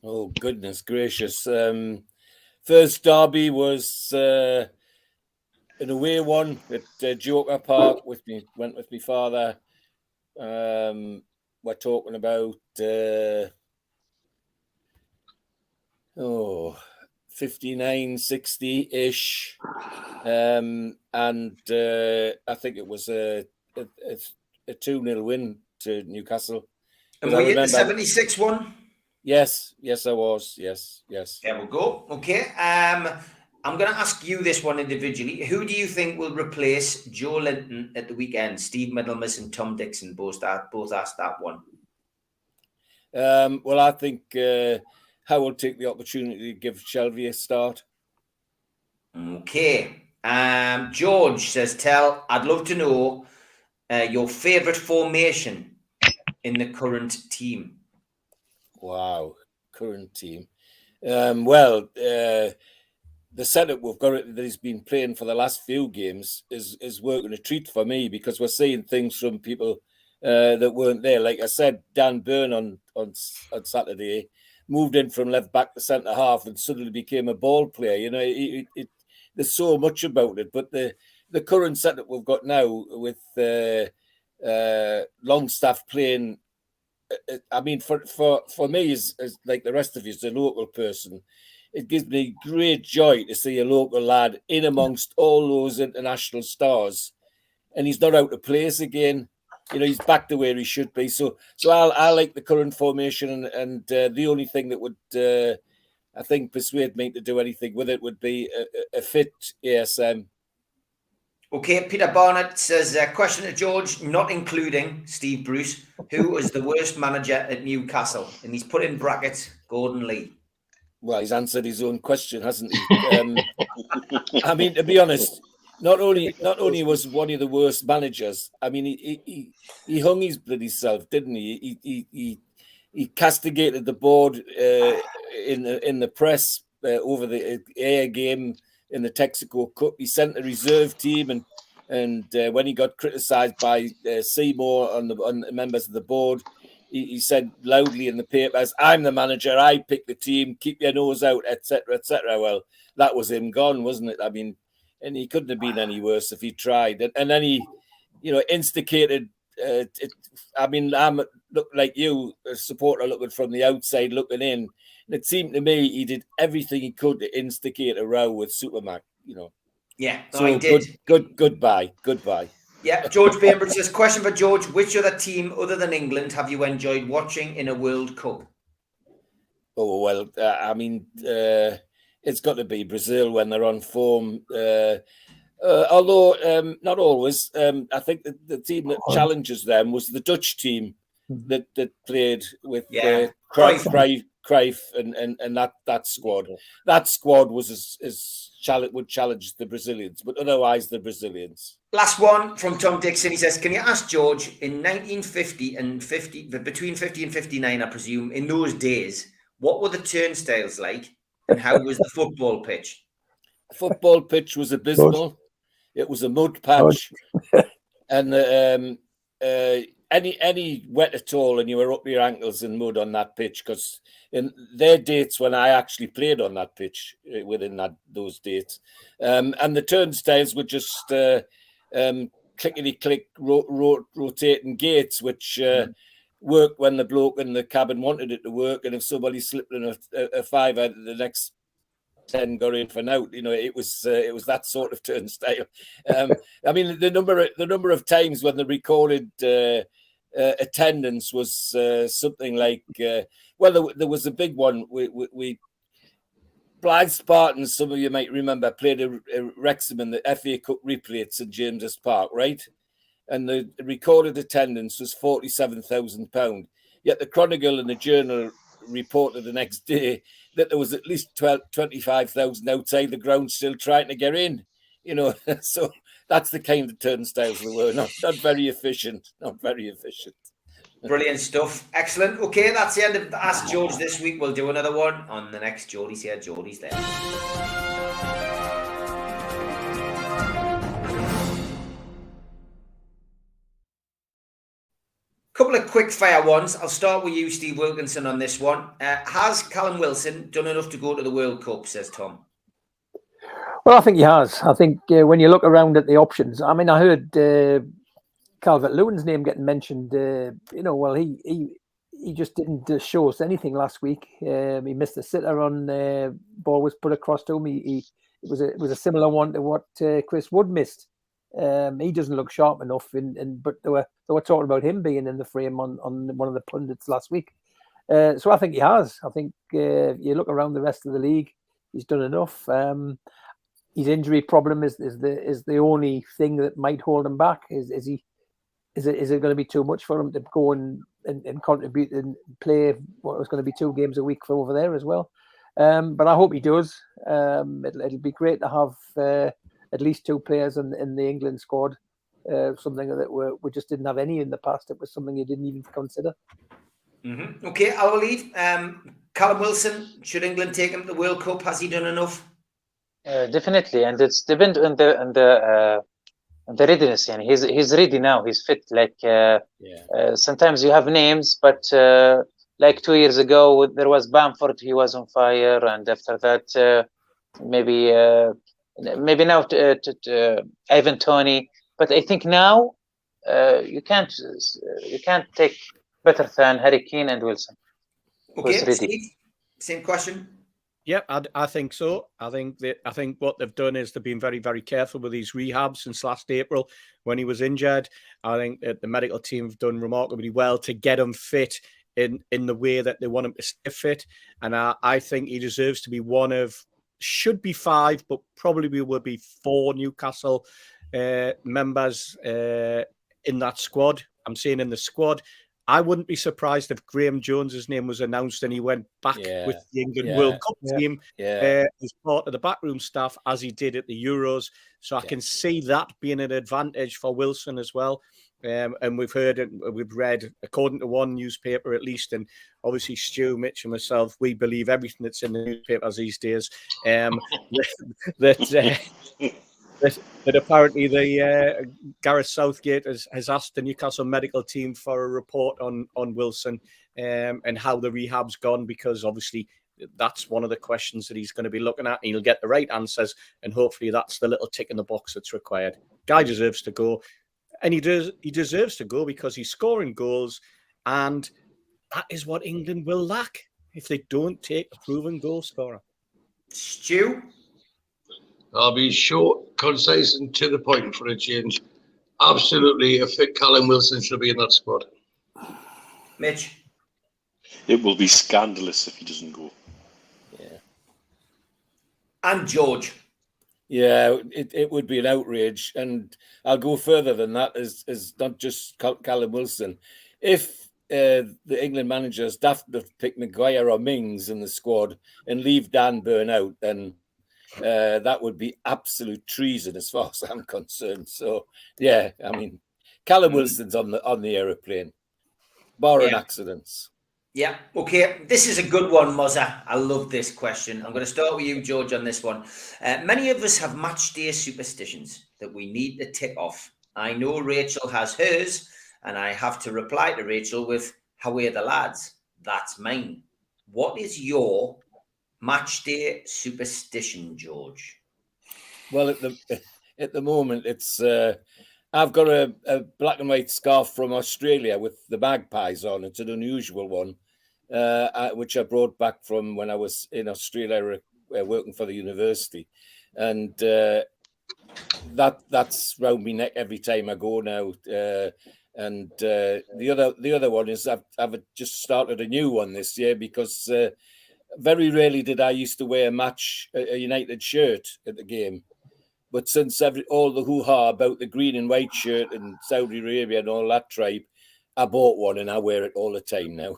Oh, goodness gracious. First derby was an away one at Joker Park. Went with my father. We're talking about 59, 60-ish. And I think it was a 2-0 win to Newcastle. And were you at the 76 one? Yes, I was. Yes. There we go. Okay. I'm going to ask you this one individually. Who do you think will replace Joe Linton at the weekend? Steve Middlemas and Tom Dixon both asked that one. Well, I think I will take the opportunity to give Shelby a start. Okay. George says, I'd love to know your favourite formation in the current team. Wow. current team. The setup we've got that he's been playing for the last few games is working a treat for me, because we're seeing things from people that weren't there. Like I said, Dan Byrne on Saturday moved in from left back to centre half and suddenly became a ball player. You know, there's so much about it. But the current setup we've got now with Longstaff playing, I mean, for me, as like the rest of you, as a local person, it gives me great joy to see a local lad in amongst all those international stars, and he's not out of place again. You know, he's back to where he should be. So I like the current formation, and the only thing that would, I think, persuade me to do anything with it would be a fit ASM. Okay, Peter Barnett says, question to George, not including Steve Bruce, who was the worst manager at Newcastle? And he's put in brackets Gordon Lee. Well, he's answered his own question, hasn't he? I mean, to be honest, not only was one of the worst managers, I mean, he hung his bloody self, didn't he? He castigated the board in the press over the air game in the Texaco Cup. He sent a reserve team, and when he got criticised by Seymour on the members of the board, he said loudly in the papers, "I'm the manager. I pick the team. Keep your nose out, etc., etc." Well, that was him gone, wasn't it? I mean, and he couldn't have been any worse if he tried. And then he, you know, instigated. I mean, I'm like you, a supporter looking from the outside, looking in. And it seemed to me he did everything he could to instigate a row with Supermac. You know. Yeah, no, so he did. Goodbye. Yeah, George Bainbridge says, question for George, which other team other than England have you enjoyed watching in a World Cup? Oh, well, I mean, it's got to be Brazil when they're on form. Although not always. I think the team that challenges them was the Dutch team that played with Cruyff and that squad. That squad was would challenge the Brazilians, but otherwise the Brazilians. Last one from Tom Dixon. He says, can you ask George, in 1950 and 50, between 50 and 59, I presume, in those days, what were the turnstiles like and how was the football pitch? The football pitch was abysmal. It was a mud patch. And any wet at all and you were up to your ankles in mud on that pitch, because in their dates when I actually played on that pitch within those dates, and the turnstiles were just clickety-click rotating gates, which worked when the bloke in the cabin wanted it to work, and if somebody slipped in a fiver, the next 10 got in for out. You know, it was that sort of turnstile. I mean, the number of times when the recorded attendance was something like, well, there was a big one. We Blythe Spartans, some of you might remember, played a Wrexham in the FA Cup replay at St James's Park, right? And the recorded attendance was £47,000. Yet the Chronicle and the Journal reported the next day that there was at least 25,000 outside the ground still trying to get in. You know, so that's the kind of turnstiles they were. Not very efficient. Not very efficient. Brilliant stuff. Excellent. Okay, that's the end of Ask George this week. We'll do another one on the next Geordies here, Geordies there. Couple of quick fire ones. I'll start with you, Steve Wilkinson, on this one. Has Callum Wilson done enough to go to the World Cup, says Tom? Well, I think he has. I think when you look around at the options, I mean, I heard Calvert-Lewin's name getting mentioned. You know, well, he just didn't show us anything last week. He missed a sitter on ball was put across to him. It was a similar one to what Chris Wood missed. He doesn't look sharp enough, but they were talking about him being in the frame on one of the pundits last week. So I think he has. I think you look around the rest of the league, he's done enough. His injury problem is the only thing that might hold him back. Is it going to be too much for him to go and contribute and play what was going to be 2 games a week for over there as well? But I hope he does. It'll be great to have at least 2 players in the England squad. Something that we just didn't have any in the past. It was something you didn't even consider. Okay, I will leave. Callum Wilson, should England take him to the World Cup? Has he done enough? Definitely, and it's depend on the readiness. And he's ready now. He's fit. Like sometimes you have names, but like 2 years ago there was Bamford. He was on fire, and after that maybe now Ivan Toney. But I think now you can't take better than Harry Kane and Wilson. Okay, Steve, same question. Yep, I think so. I think what they've done is they've been very, very careful with these rehabs since last April when he was injured. I think that the medical team have done remarkably well to get him fit in the way that they want him to stay fit. And I think he deserves to be one of, should be 5, but probably will be 4 Newcastle members in that squad. I'm saying in the squad. I wouldn't be surprised if Graham Jones's name was announced and he went back with the England World Cup team as part of the backroom staff, as he did at the Euros. So I can see that being an advantage for Wilson as well. And we've heard it, we've read, according to one newspaper at least, and obviously Stu, Mitch, and myself, we believe everything that's in the newspapers these days. That apparently the Gareth Southgate has asked the Newcastle medical team for a report on Wilson and how the rehab's gone, because obviously that's one of the questions that he's going to be looking at, and he'll get the right answers, and hopefully that's the little tick in the box that's required. Guy deserves to go, and he deserves to go because he's scoring goals, and that is what England will lack if they don't take a proven goal scorer. Stu? I'll be short, concise, and to the point for a change. Absolutely, a fit Callum Wilson should be in that squad. Mitch? It will be scandalous if he doesn't go. Yeah. And George? Yeah, it would be an outrage. And I'll go further than that, as not just Callum Wilson. If the England managers daft to pick Maguire or Mings in the squad and leave Dan Burn out, then that would be absolute treason as far as I'm concerned. So, yeah, I mean, Callum Wilson's on the aeroplane, barring accidents. Yeah, okay. This is a good one, Mozza. I love this question. I'm going to start with you, George, on this one. Many of us have match day superstitions that we need to tick off. I know Rachel has hers, and I have to reply to Rachel with, how are the lads? That's mine. What is your match day superstition, George? Well, at the moment, it's I've got a black and white scarf from Australia with the magpies on. It's an unusual one, which I brought back from when I was in Australia working for the university, and that's round my neck every time I go now. And the other one is I've just started a new one this year, because very rarely did I used to wear a United shirt at the game. But since all the hoo-ha about the green and white shirt in Saudi Arabia and all that tribe, I bought one and I wear it all the time now.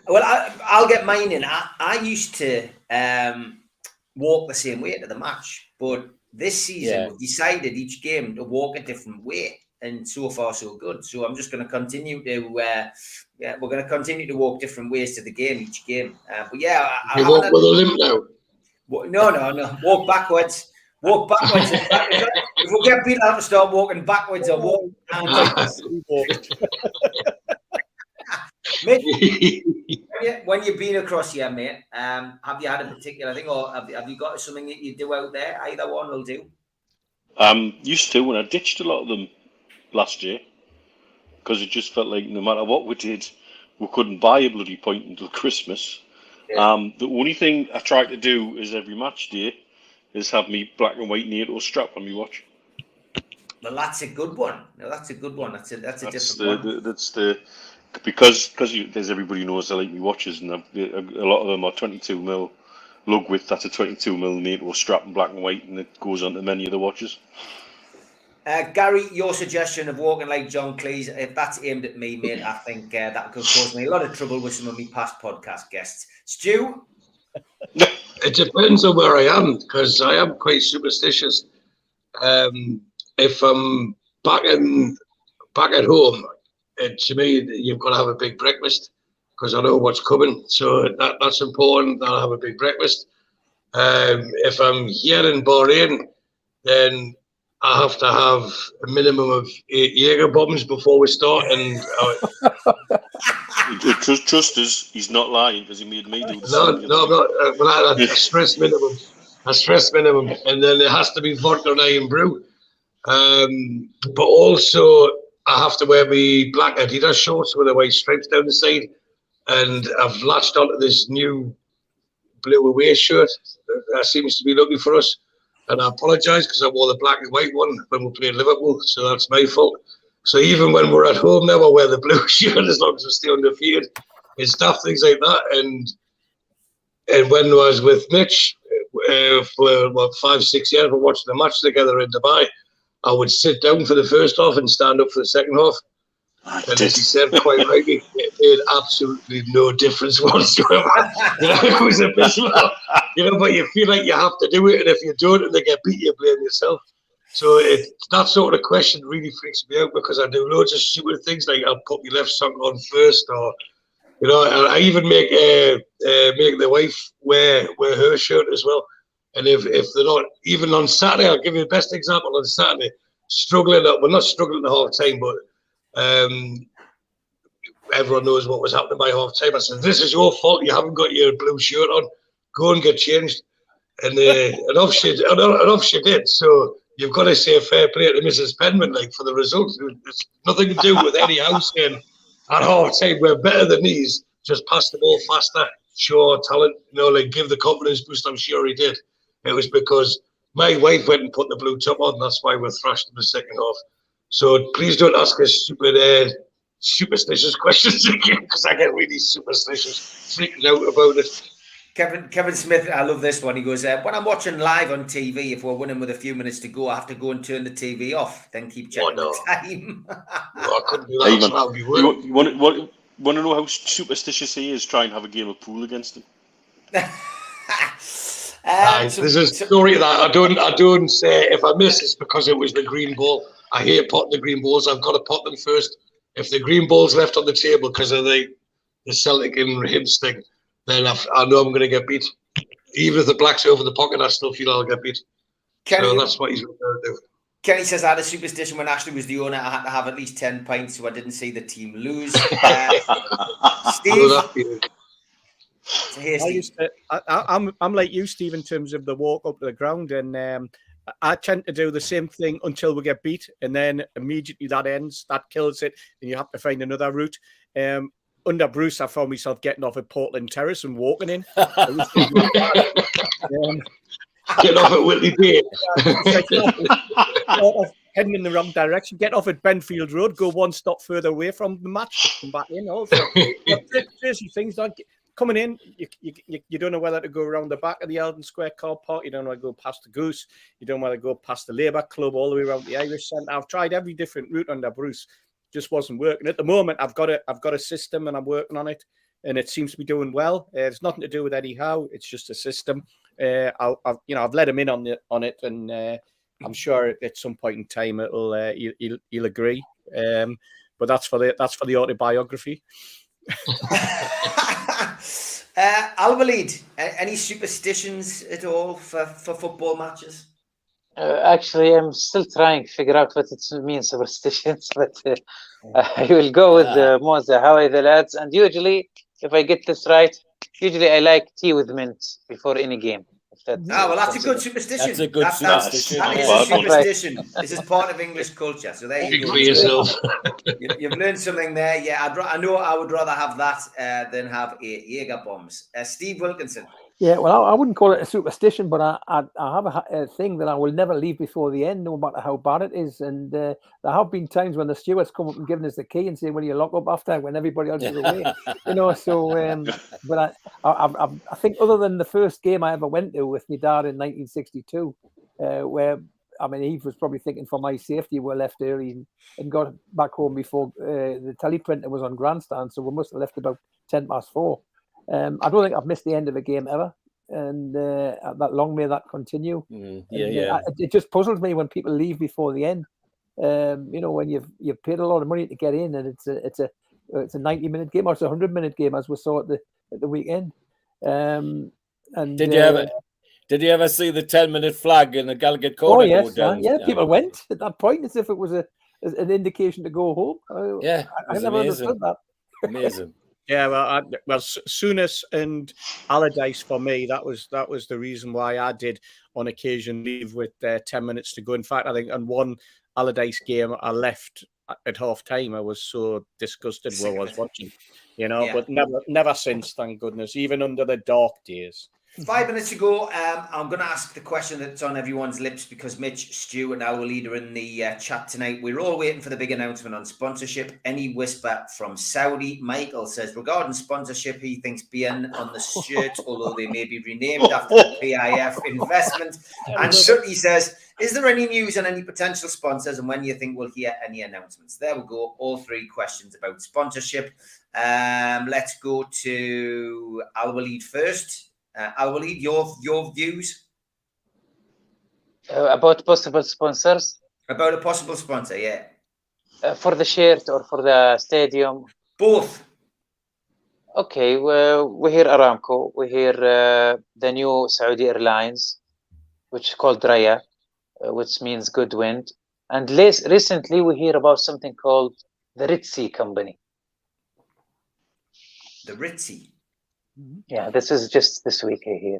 Well, I'll get mine in. I used to walk the same way to the match, but this season we've decided each game to walk a different way, and so far so good. So I'm just going to continue to we're going to continue to walk different ways to the game each game. But yeah, you walk with a limp now. No. Walk backwards. Walk backwards. If we get beat out to start walking backwards or walk. Mate, when you've been across here, mate, have you had a particular thing, or have you got something that you do out there? Either one will do. Used to, when I ditched a lot of them last year, because it just felt like no matter what we did, we couldn't buy a bloody point until Christmas. Yeah. The only thing I try to do is every match day is have me black and white NATO strap on me watch. Well, that's a good one. No, that's a good one. That's a different one. That's the because there's everybody knows I like me watches, and a lot of them are 22mm lug width. That's a 22mm NATO strap in black and white, and it goes on to many of the watches. Gary, your suggestion of walking like John Cleese, if that's aimed at me, mate, I think that could cause me a lot of trouble with some of my past podcast guests. Stu? It depends on where I am, because I am quite superstitious. If I'm back at home, to me, you've got to have a big breakfast. because I know what's coming. So that's important. I'll have a big breakfast. If I'm here in Bahrain, then I have to have a minimum of 8 Jaeger bombs before we start. And Trust us, he's not lying because he made me do the no, same. I'm not. Well, I stress minimum. And then it has to be vodka and iron brew. But also, I have to wear my black Adidas shorts with the white stripes down the side. And I've latched onto this new blue away shirt that seems to be looking for us. And I apologise because I wore the black and white one when we played Liverpool, so that's my fault. So even when we're at home now, I wear the blue shirt as long as we stay undefeated. It's stuff, things like that. And when I was with Mitch for 5-6 years, we're watching the match together in Dubai, I would sit down for the first half and stand up for the second half. And as he said quite rightly, it made absolutely no difference whatsoever. It was abysmal. But you feel like you have to do it, and if you don't and they get beat, you blame yourself. So that sort of question really freaks me out because I do loads of stupid things, like I'll put my left sock on first, or I even make the wife wear her shirt as well. And if they're not, even on Saturday, I'll give you the best example. On Saturday, not struggling at half time, but everyone knows what was happening by half time. I said, "This is your fault. You haven't got your blue shirt on. Go and get changed." And off she did. So you've got to say fair play to Mrs. Penman, for the results. It's nothing to do with any house saying at half time we're better than these. Just pass the ball faster, show talent. Give the confidence boost. I'm sure he did. It was because my wife went and put the blue top on. That's why we're thrashed in the second half. So please don't ask us stupid, superstitious questions again, because I get really superstitious, freaking out about it. Kevin Smith, I love this one. He goes, when I'm watching live on TV, if we're winning with a few minutes to go, I have to go and turn the TV off, then keep checking the time. I couldn't do that. That would be weird. You want to know how superstitious he is? Try and have a game of pool against him. There's a story that I don't say if I miss it's because it was the green ball. I hate potting the green balls. I've got to pot them first. If the green ball's left on the table because of the Celtic and Hibs thing, then I know I'm going to get beat. Even if the black's over the pocket, I still feel I'll get beat. So that's what he's going to do. Kenny says, I had a superstition when Ashley was the owner. I had to have at least 10 pints so I didn't see the team lose. Steve? I'm like you, Steve, in terms of the walk up to the ground, and I tend to do the same thing until we get beat, and then immediately that ends, that kills it, and you have to find another route. Under Bruce, I found myself getting off at Portland Terrace and walking in. Getting off at Whitley Bay. Heading in the wrong direction. Get off at Benfield Road, go one stop further away from the match, come back in. Also, crazy things like coming in, you don't know whether to go around the back of the Eldon Square car park. You don't want to go past the Goose. You don't want to go past the Labour Club all the way around the Irish Centre. I've tried every different route under Bruce. Just wasn't working. At the moment, I've got a system and I'm working on it, and it seems to be doing well. It's nothing to do with Eddie Howe. It's just a system. I've let him in on it, and I'm sure at some point in time he'll agree. But that's for the autobiography. Al-Walid, any superstitions at all for football matches? Actually, I'm still trying to figure out what it means, superstitions, but I will go with Moza. How are the lads? And usually, if I get this right, I like tea with mint before any game. That's a good superstition. That's a good superstition. That is a superstition. This is part of English culture. So there you go. For yourself. You've learned something there. Yeah, I know I would rather have that than have 8 Jaeger bombs. Steve Wilkinson. Yeah, well, I wouldn't call it a superstition, but I have a thing that I will never leave before the end, no matter how bad it is. And there have been times when the stewards come up and given us the key and say, "Will you lock up after?" when everybody else is away, So, but I think other than the first game I ever went to with my dad in 1962, where he was probably thinking for my safety, we left early and got back home before the teleprinter was on grandstand, so we must have left about 4:10. I don't think I've missed the end of a game ever, and that long may that continue. It just puzzles me when people leave before the end. When you've paid a lot of money to get in, and it's a 90-minute game or it's a 100-minute game, as we saw at the weekend. And did you ever see the 10-minute flag in the Gallagher corner? Oh yes, go down? yeah. People went at that point as if it was an indication to go home. I never understood that. Amazing. Yeah, well, Souness and Allardyce for me, that was the reason why I did on occasion leave with 10 minutes to go. In fact, I think on one Allardyce game I left at half time. I was so disgusted while I was watching, but never since, thank goodness, even under the dark days. 5 minutes to go. I'm going to ask the question that's on everyone's lips because Mitch, Stu, and our leader in the chat tonight, we're all waiting for the big announcement on sponsorship. Any whisper from Saudi? Michael says, regarding sponsorship, he thinks being on the shirt, although they may be renamed after the PIF investment. And Sutty says, is there any news on any potential sponsors and when do you think we'll hear any announcements? There we go. All three questions about sponsorship. Let's go to Al-Walid first. Al-Walid, your views? About possible sponsors? About a possible sponsor, yeah. For the shirt or for the stadium? Both. Okay, well, we hear Aramco. We hear the new Saudi Airlines, which is called Raya, which means good wind. And recently we hear about something called the Ritzy Company. The Ritzy? Yeah, this is just this week I hear.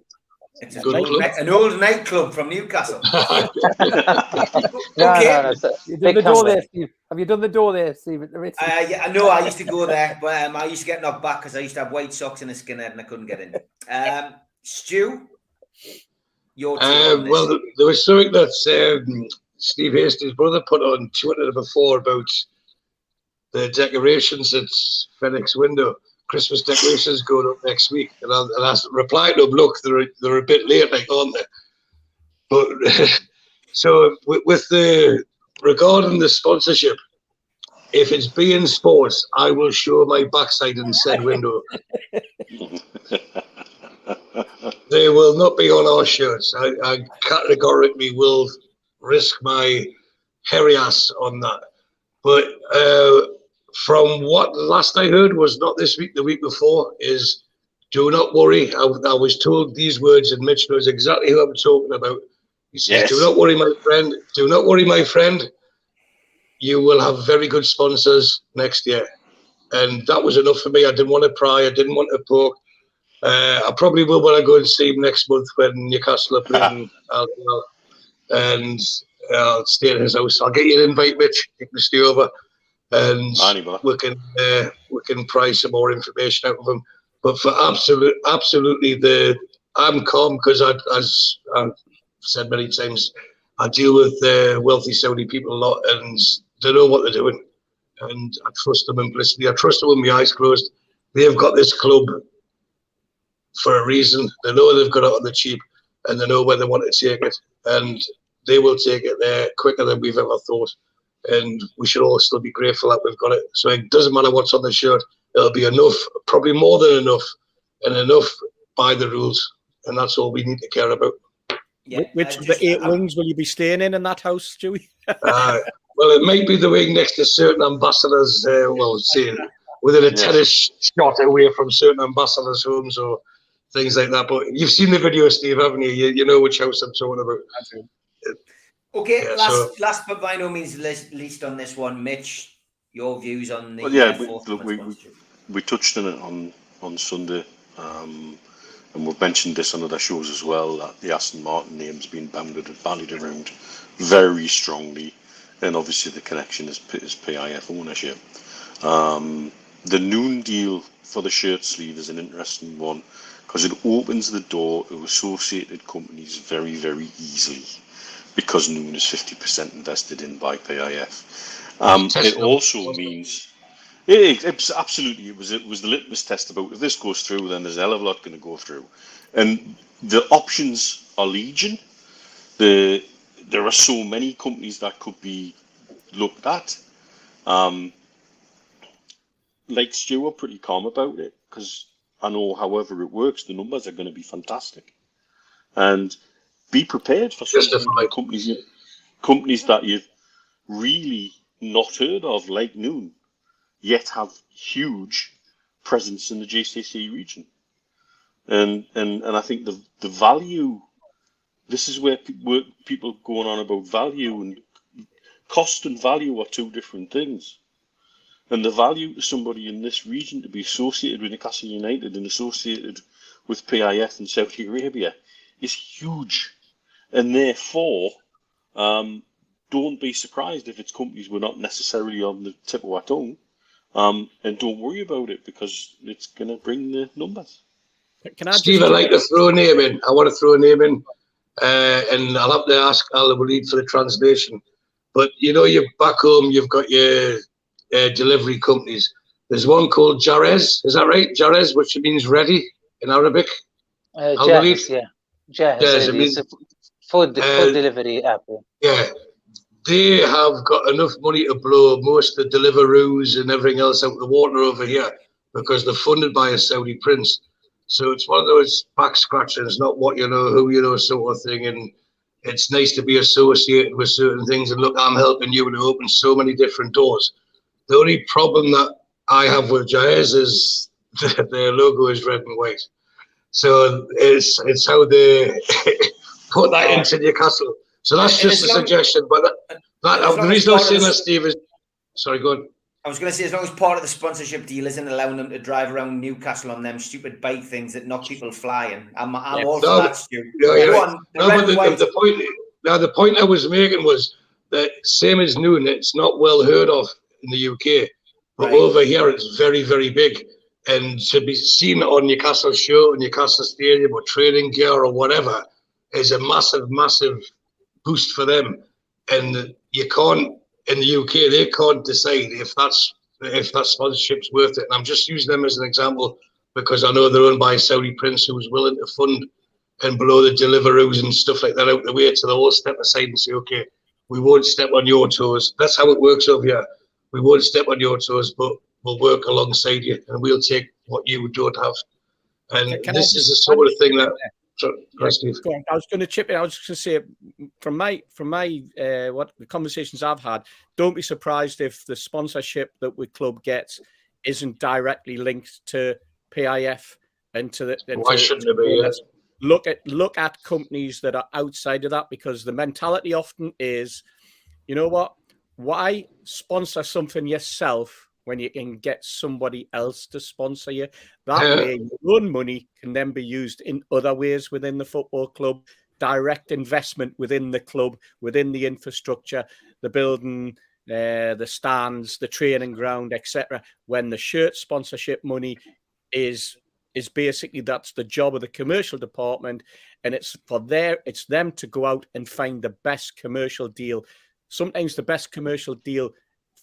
It's an old nightclub from Newcastle. No, You done the door there, Steve? Have you done the door there, Steve? At the Ritzy? Yeah, no, I used to go there, but I used to get knocked back because I used to have white socks and a skinhead and I couldn't get in. Stu, your take on this. Well, there was something that Steve Hastings' brother put on Twitter before about the decorations at Fenwick's window. Christmas decorations going up next week, and I replied to him, look, they're a bit late, like, aren't they? But so with the regarding the sponsorship, if it's being sports, I will show my backside in said window. They will not be on our shirts. I categorically will risk my hairy ass on that. But from what last I heard was not this week, the week before, is do not worry. I was told these words, and Mitch knows exactly who I'm talking about. He says, yes. Do not worry, my friend. Do not worry, my friend. You will have very good sponsors next year. And that was enough for me. I didn't want to pry. I didn't want to poke. I probably will when I go and see him next month when Newcastle are playing. And I'll stay at his house. I'll get you an invite, Mitch. You can stay over. And we can pry some more information out of them. But for absolutely, I'm calm because as I've said many times, I deal with wealthy Saudi people a lot, and they know what they're doing, and I trust them implicitly. I trust them with my eyes closed. They've got this club for a reason. They know they've got it on the cheap, and they know where they want to take it, and they will take it there quicker than we've ever thought. And we should all still be grateful that we've got it. So it doesn't matter what's on the shirt. It'll be enough, probably more than enough, and enough by the rules. And that's all we need to care about. Yeah, which of the 8 wings will you be staying in that house, Stewie? Well, it might be the wing next to certain ambassadors, within a tennis shot away from certain ambassadors' homes or things like that. But you've seen the video, Steve, haven't you? You know which house I'm talking about. Okay, last but by no means least on this one, Mitch, your views on the we touched on it on Sunday, and we've mentioned this on other shows as well, that the Aston Martin name's been bandied around very strongly, and obviously the connection is PIF ownership. The Noon deal for the shirt sleeve is an interesting one because it opens the door to associated companies very, very easily, because Noon is 50% invested in by PIF. It also means it was the litmus test about if this goes through, then there's a hell of a lot going to go through, and the options are legion. There are so many companies that could be looked at. Like Stu, are pretty calm about it because I know however it works, the numbers are going to be fantastic, and be prepared for some companies that you've really not heard of, like Noon. yet have huge presence in the GCC region. And I think the value, this is where people going on about value, and cost and value are two different things. And the value to somebody in this region to be associated with Newcastle United and associated with PIF and Saudi Arabia is huge. And therefore, don't be surprised if it's companies we're not necessarily on the tip of our tongue. And don't worry about it, because it's going to bring the numbers. Can I Steve, I'd like to throw a name in. I want to throw a name in, and I'll have to ask Al Walid for the translation. But you know, you're back home, you've got your delivery companies. There's one called Geordies, is that right? Geordies, which means ready in Arabic. Jahiz, yeah. Jahiz, it's a food delivery app. Yeah, they have got enough money to blow most of the Deliveroos and everything else out the water over here, because they're funded by a Saudi prince. So it's one of those back scratchers, not what you know, who you know sort of thing. And it's nice to be associated with certain things. And look, I'm helping you to open so many different doors. The only problem that I have with Jahiz is their logo is red and white. So it's how they put that into Newcastle. So that's just a suggestion. But the reason I was saying that, Steve, is... Sorry, go on. I was going to say, as long as part of the sponsorship deal isn't allowing them to drive around Newcastle on them stupid bike things that knock people flying, I'm all for that, Stu. The point I was making was that same as Noon, it's not well heard of in the UK, but over here it's very, very big. And to be seen on Newcastle show, Newcastle Stadium, or training gear or whatever is a massive, massive boost for them. And you can't, in the UK, they can't decide if that sponsorship's worth it. And I'm just using them as an example because I know they're owned by a Saudi prince who's willing to fund and blow the Deliveroos and stuff like that out the way, so they'll all step aside and say, okay, we won't step on your toes. That's how it works over here. We won't step on your toes, but we'll work alongside you and we'll take what you don't have. And this is the sort of thing that... I was going to chip in. I was just going to say, from my what the conversations I've had, don't be surprised if the sponsorship that the club gets isn't directly linked to PIF and to the. Why shouldn't it be? Look at companies that are outside of that, because the mentality often is, you know what? Why sponsor something yourself when you can get somebody else to sponsor you? That way, your own money can then be used in other ways within the football club, direct investment within the club, within the infrastructure, the building, the stands, the training ground, etc. When the shirt sponsorship money is basically, that's the job of the commercial department, and it's them to go out and find the best commercial deal. Sometimes the best commercial deal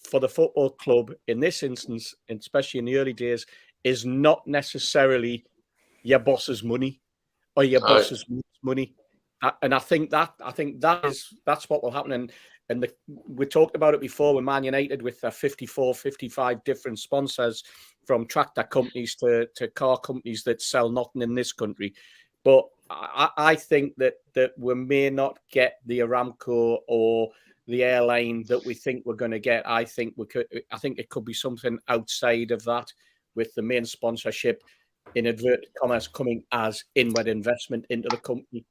for the football club in this instance, especially in the early days, is not necessarily your boss's money or your boss's money. And I think that's what will happen. And we talked about it before with Man United, with 54, 55 different sponsors, from tractor companies to car companies that sell nothing in this country. But I think that we may not get the Aramco or the airline that we think we're going to get. I think it could be something outside of that, with the main sponsorship, in inverted commas, coming as inward investment into the company.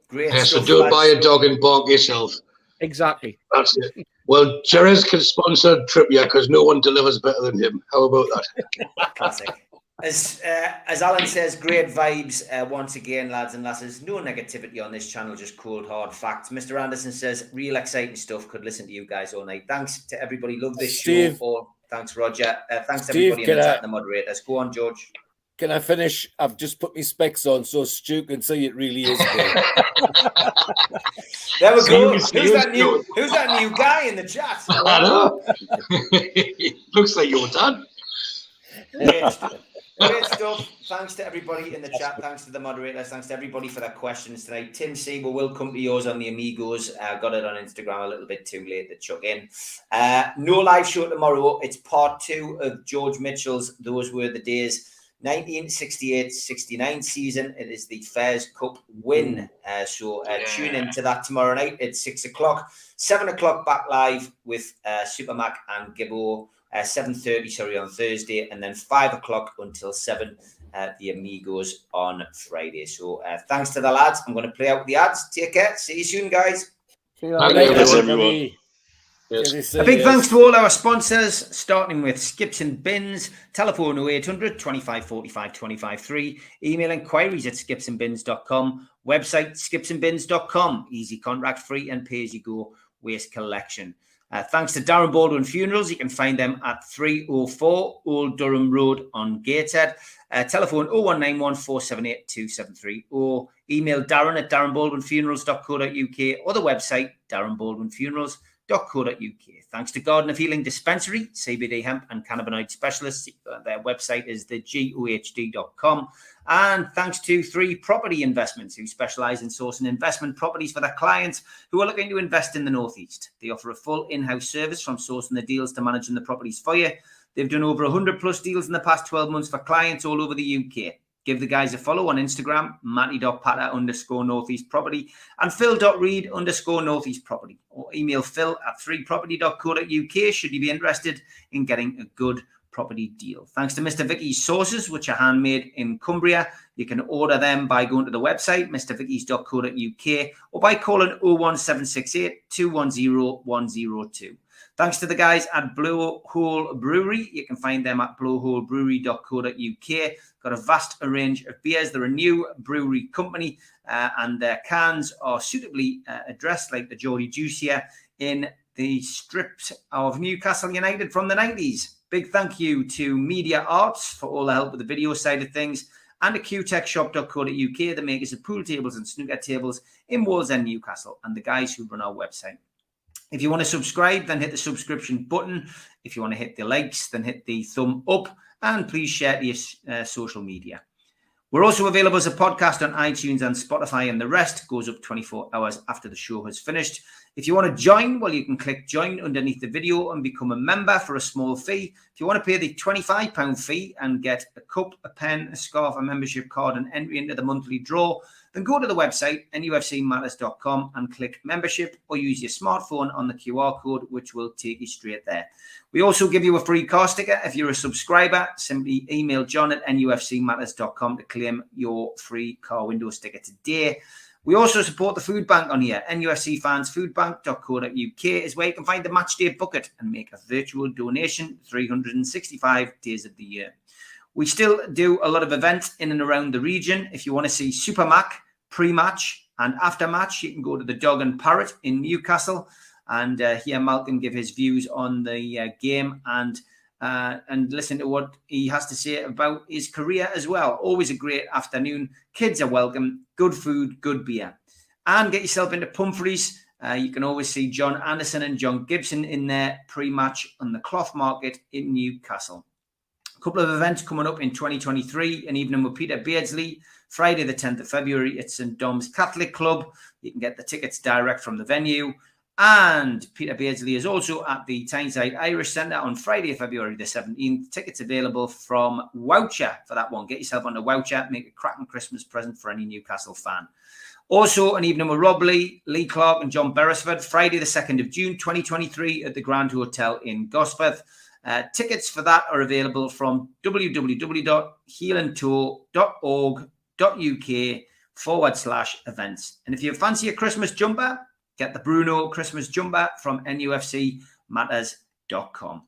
Great. Yeah, so don't buy a dog and bark yourself. Exactly. That's it. Well, Jerez can sponsor Trippier because no one delivers better than him. How about that? Classic. As Alan says, great vibes once again, lads and lasses. No negativity on this channel, just cold, hard facts. Mr. Anderson says, real exciting stuff. Could listen to you guys all night. Thanks to everybody. Love this show. Thanks, Roger. Thanks to everybody in the chat and the moderators. Go on, George. Can I finish? I've just put my specs on so Stu can see it really is good. There we go. Who's that new guy in the chat? I know. Looks like your dad. Great stuff. Thanks to everybody in the chat. Thanks to the moderators. Thanks to everybody for their questions tonight. Tim C, we will come to yours on the Amigos. Got it on Instagram a little bit too late to chuck in. No live show tomorrow. It's part 2 of George Mitchell's Those Were the Days. 1968-69 season. It is the Fairs Cup win. So tune in to that tomorrow night at 6 o'clock. 7 o'clock back live with Super Mac and Gibbo. 7:30, on Thursday, and then 5 o'clock until 7. The Amigos on Friday. So thanks to the lads. I'm going to play out the ads. Take care. See you soon, guys. See you Thank later. you, everyone. Yes. A big thanks to all our sponsors, starting with Skips and Bins, telephone 0800 25 45 25 3, email inquiries at skipsandbins.com, website skipsandbins.com, easy contract free and pay as you go waste collection. Thanks to Darren Baldwin Funerals. You can find them at 304 Old Durham Road on Gateshead. Telephone 0191 478 273 or email Darren at darrenbaldwinfunerals.co.uk or the website darrenbaldwinfunerals.co.uk. Thanks to Garden of Healing Dispensary, CBD hemp and cannabinoid specialists. Their website is thegohd.com. And thanks to 3 Property Investments, who specialise in sourcing investment properties for their clients who are looking to invest in the Northeast. They offer a full in-house service from sourcing the deals to managing the properties for you. They've done over 100 plus deals in the past 12 months for clients all over the UK. Give the guys a follow on Instagram, matty.patter_northeastproperty and phil.reed_northeastproperty, or email phil@3property.co.uk should you be interested in getting a good property deal. Thanks to Mr. Vicky's sauces, which are handmade in Cumbria. You can order them by going to the website, mrvickies.co.uk, or by calling 01768 210 102. Thanks to the guys at Blowhole Brewery. You can find them at blowholebrewery.co.uk. Got a vast range of beers. They're a new brewery company, and their cans are suitably addressed, like the Geordie Juice here, in the strips of Newcastle United from the 90s. Big thank you to Media Arts for all the help with the video side of things, and to qtechshop.co.uk, the makers of pool tables and snooker tables in Wallsend, Newcastle, and the guys who run our website. If you want to subscribe, then hit the subscription button. If you want to hit the likes, then hit the thumb up, and please share to your social media. We're also available as a podcast on iTunes and Spotify, and the rest goes up 24 hours after the show has finished. If you want to join, well, you can click join underneath the video and become a member for a small fee. If you want to pay the £25 fee and get a cup, a pen, a scarf, a membership card, and entry into the monthly draw, then go to the website, nufcmatters.com, and click membership, or use your smartphone on the QR code, which will take you straight there. We also give you a free car sticker. If you're a subscriber, simply email John at nufcmatters.com to claim your free car window sticker today. We also support the food bank on here. nufcfansfoodbank.co.uk is where you can find the matchday bucket and make a virtual donation 365 days of the year. We still do a lot of events in and around the region. If you want to see Super Mac pre-match and after-match, you can go to the Dog and Parrot in Newcastle and hear Malcolm give his views on the game and listen to what he has to say about his career as well. Always a great afternoon. Kids are welcome. Good food, good beer. And get yourself into Pumphrey's. You can always see John Anderson and John Gibson in there pre-match on the Cloth Market in Newcastle. A couple of events coming up in 2023, an evening with Peter Beardsley, Friday the 10th of February at St Dom's Catholic Club. You can get the tickets direct from the venue. And Peter Beardsley is also at the Tyneside Irish Centre on Friday, February the 17th. Tickets available from Woucher for that one. Get yourself on the Woucher, make a cracking Christmas present for any Newcastle fan. Also, an evening with Rob Lee, Lee Clark and John Beresford, Friday the 2nd of June, 2023 at the Grand Hotel in Gosforth. Tickets for that are available from www.healingtour.org.uk/events. And if you fancy a Christmas jumper, get the Bruno Christmas jumper from NUFCmatters.com.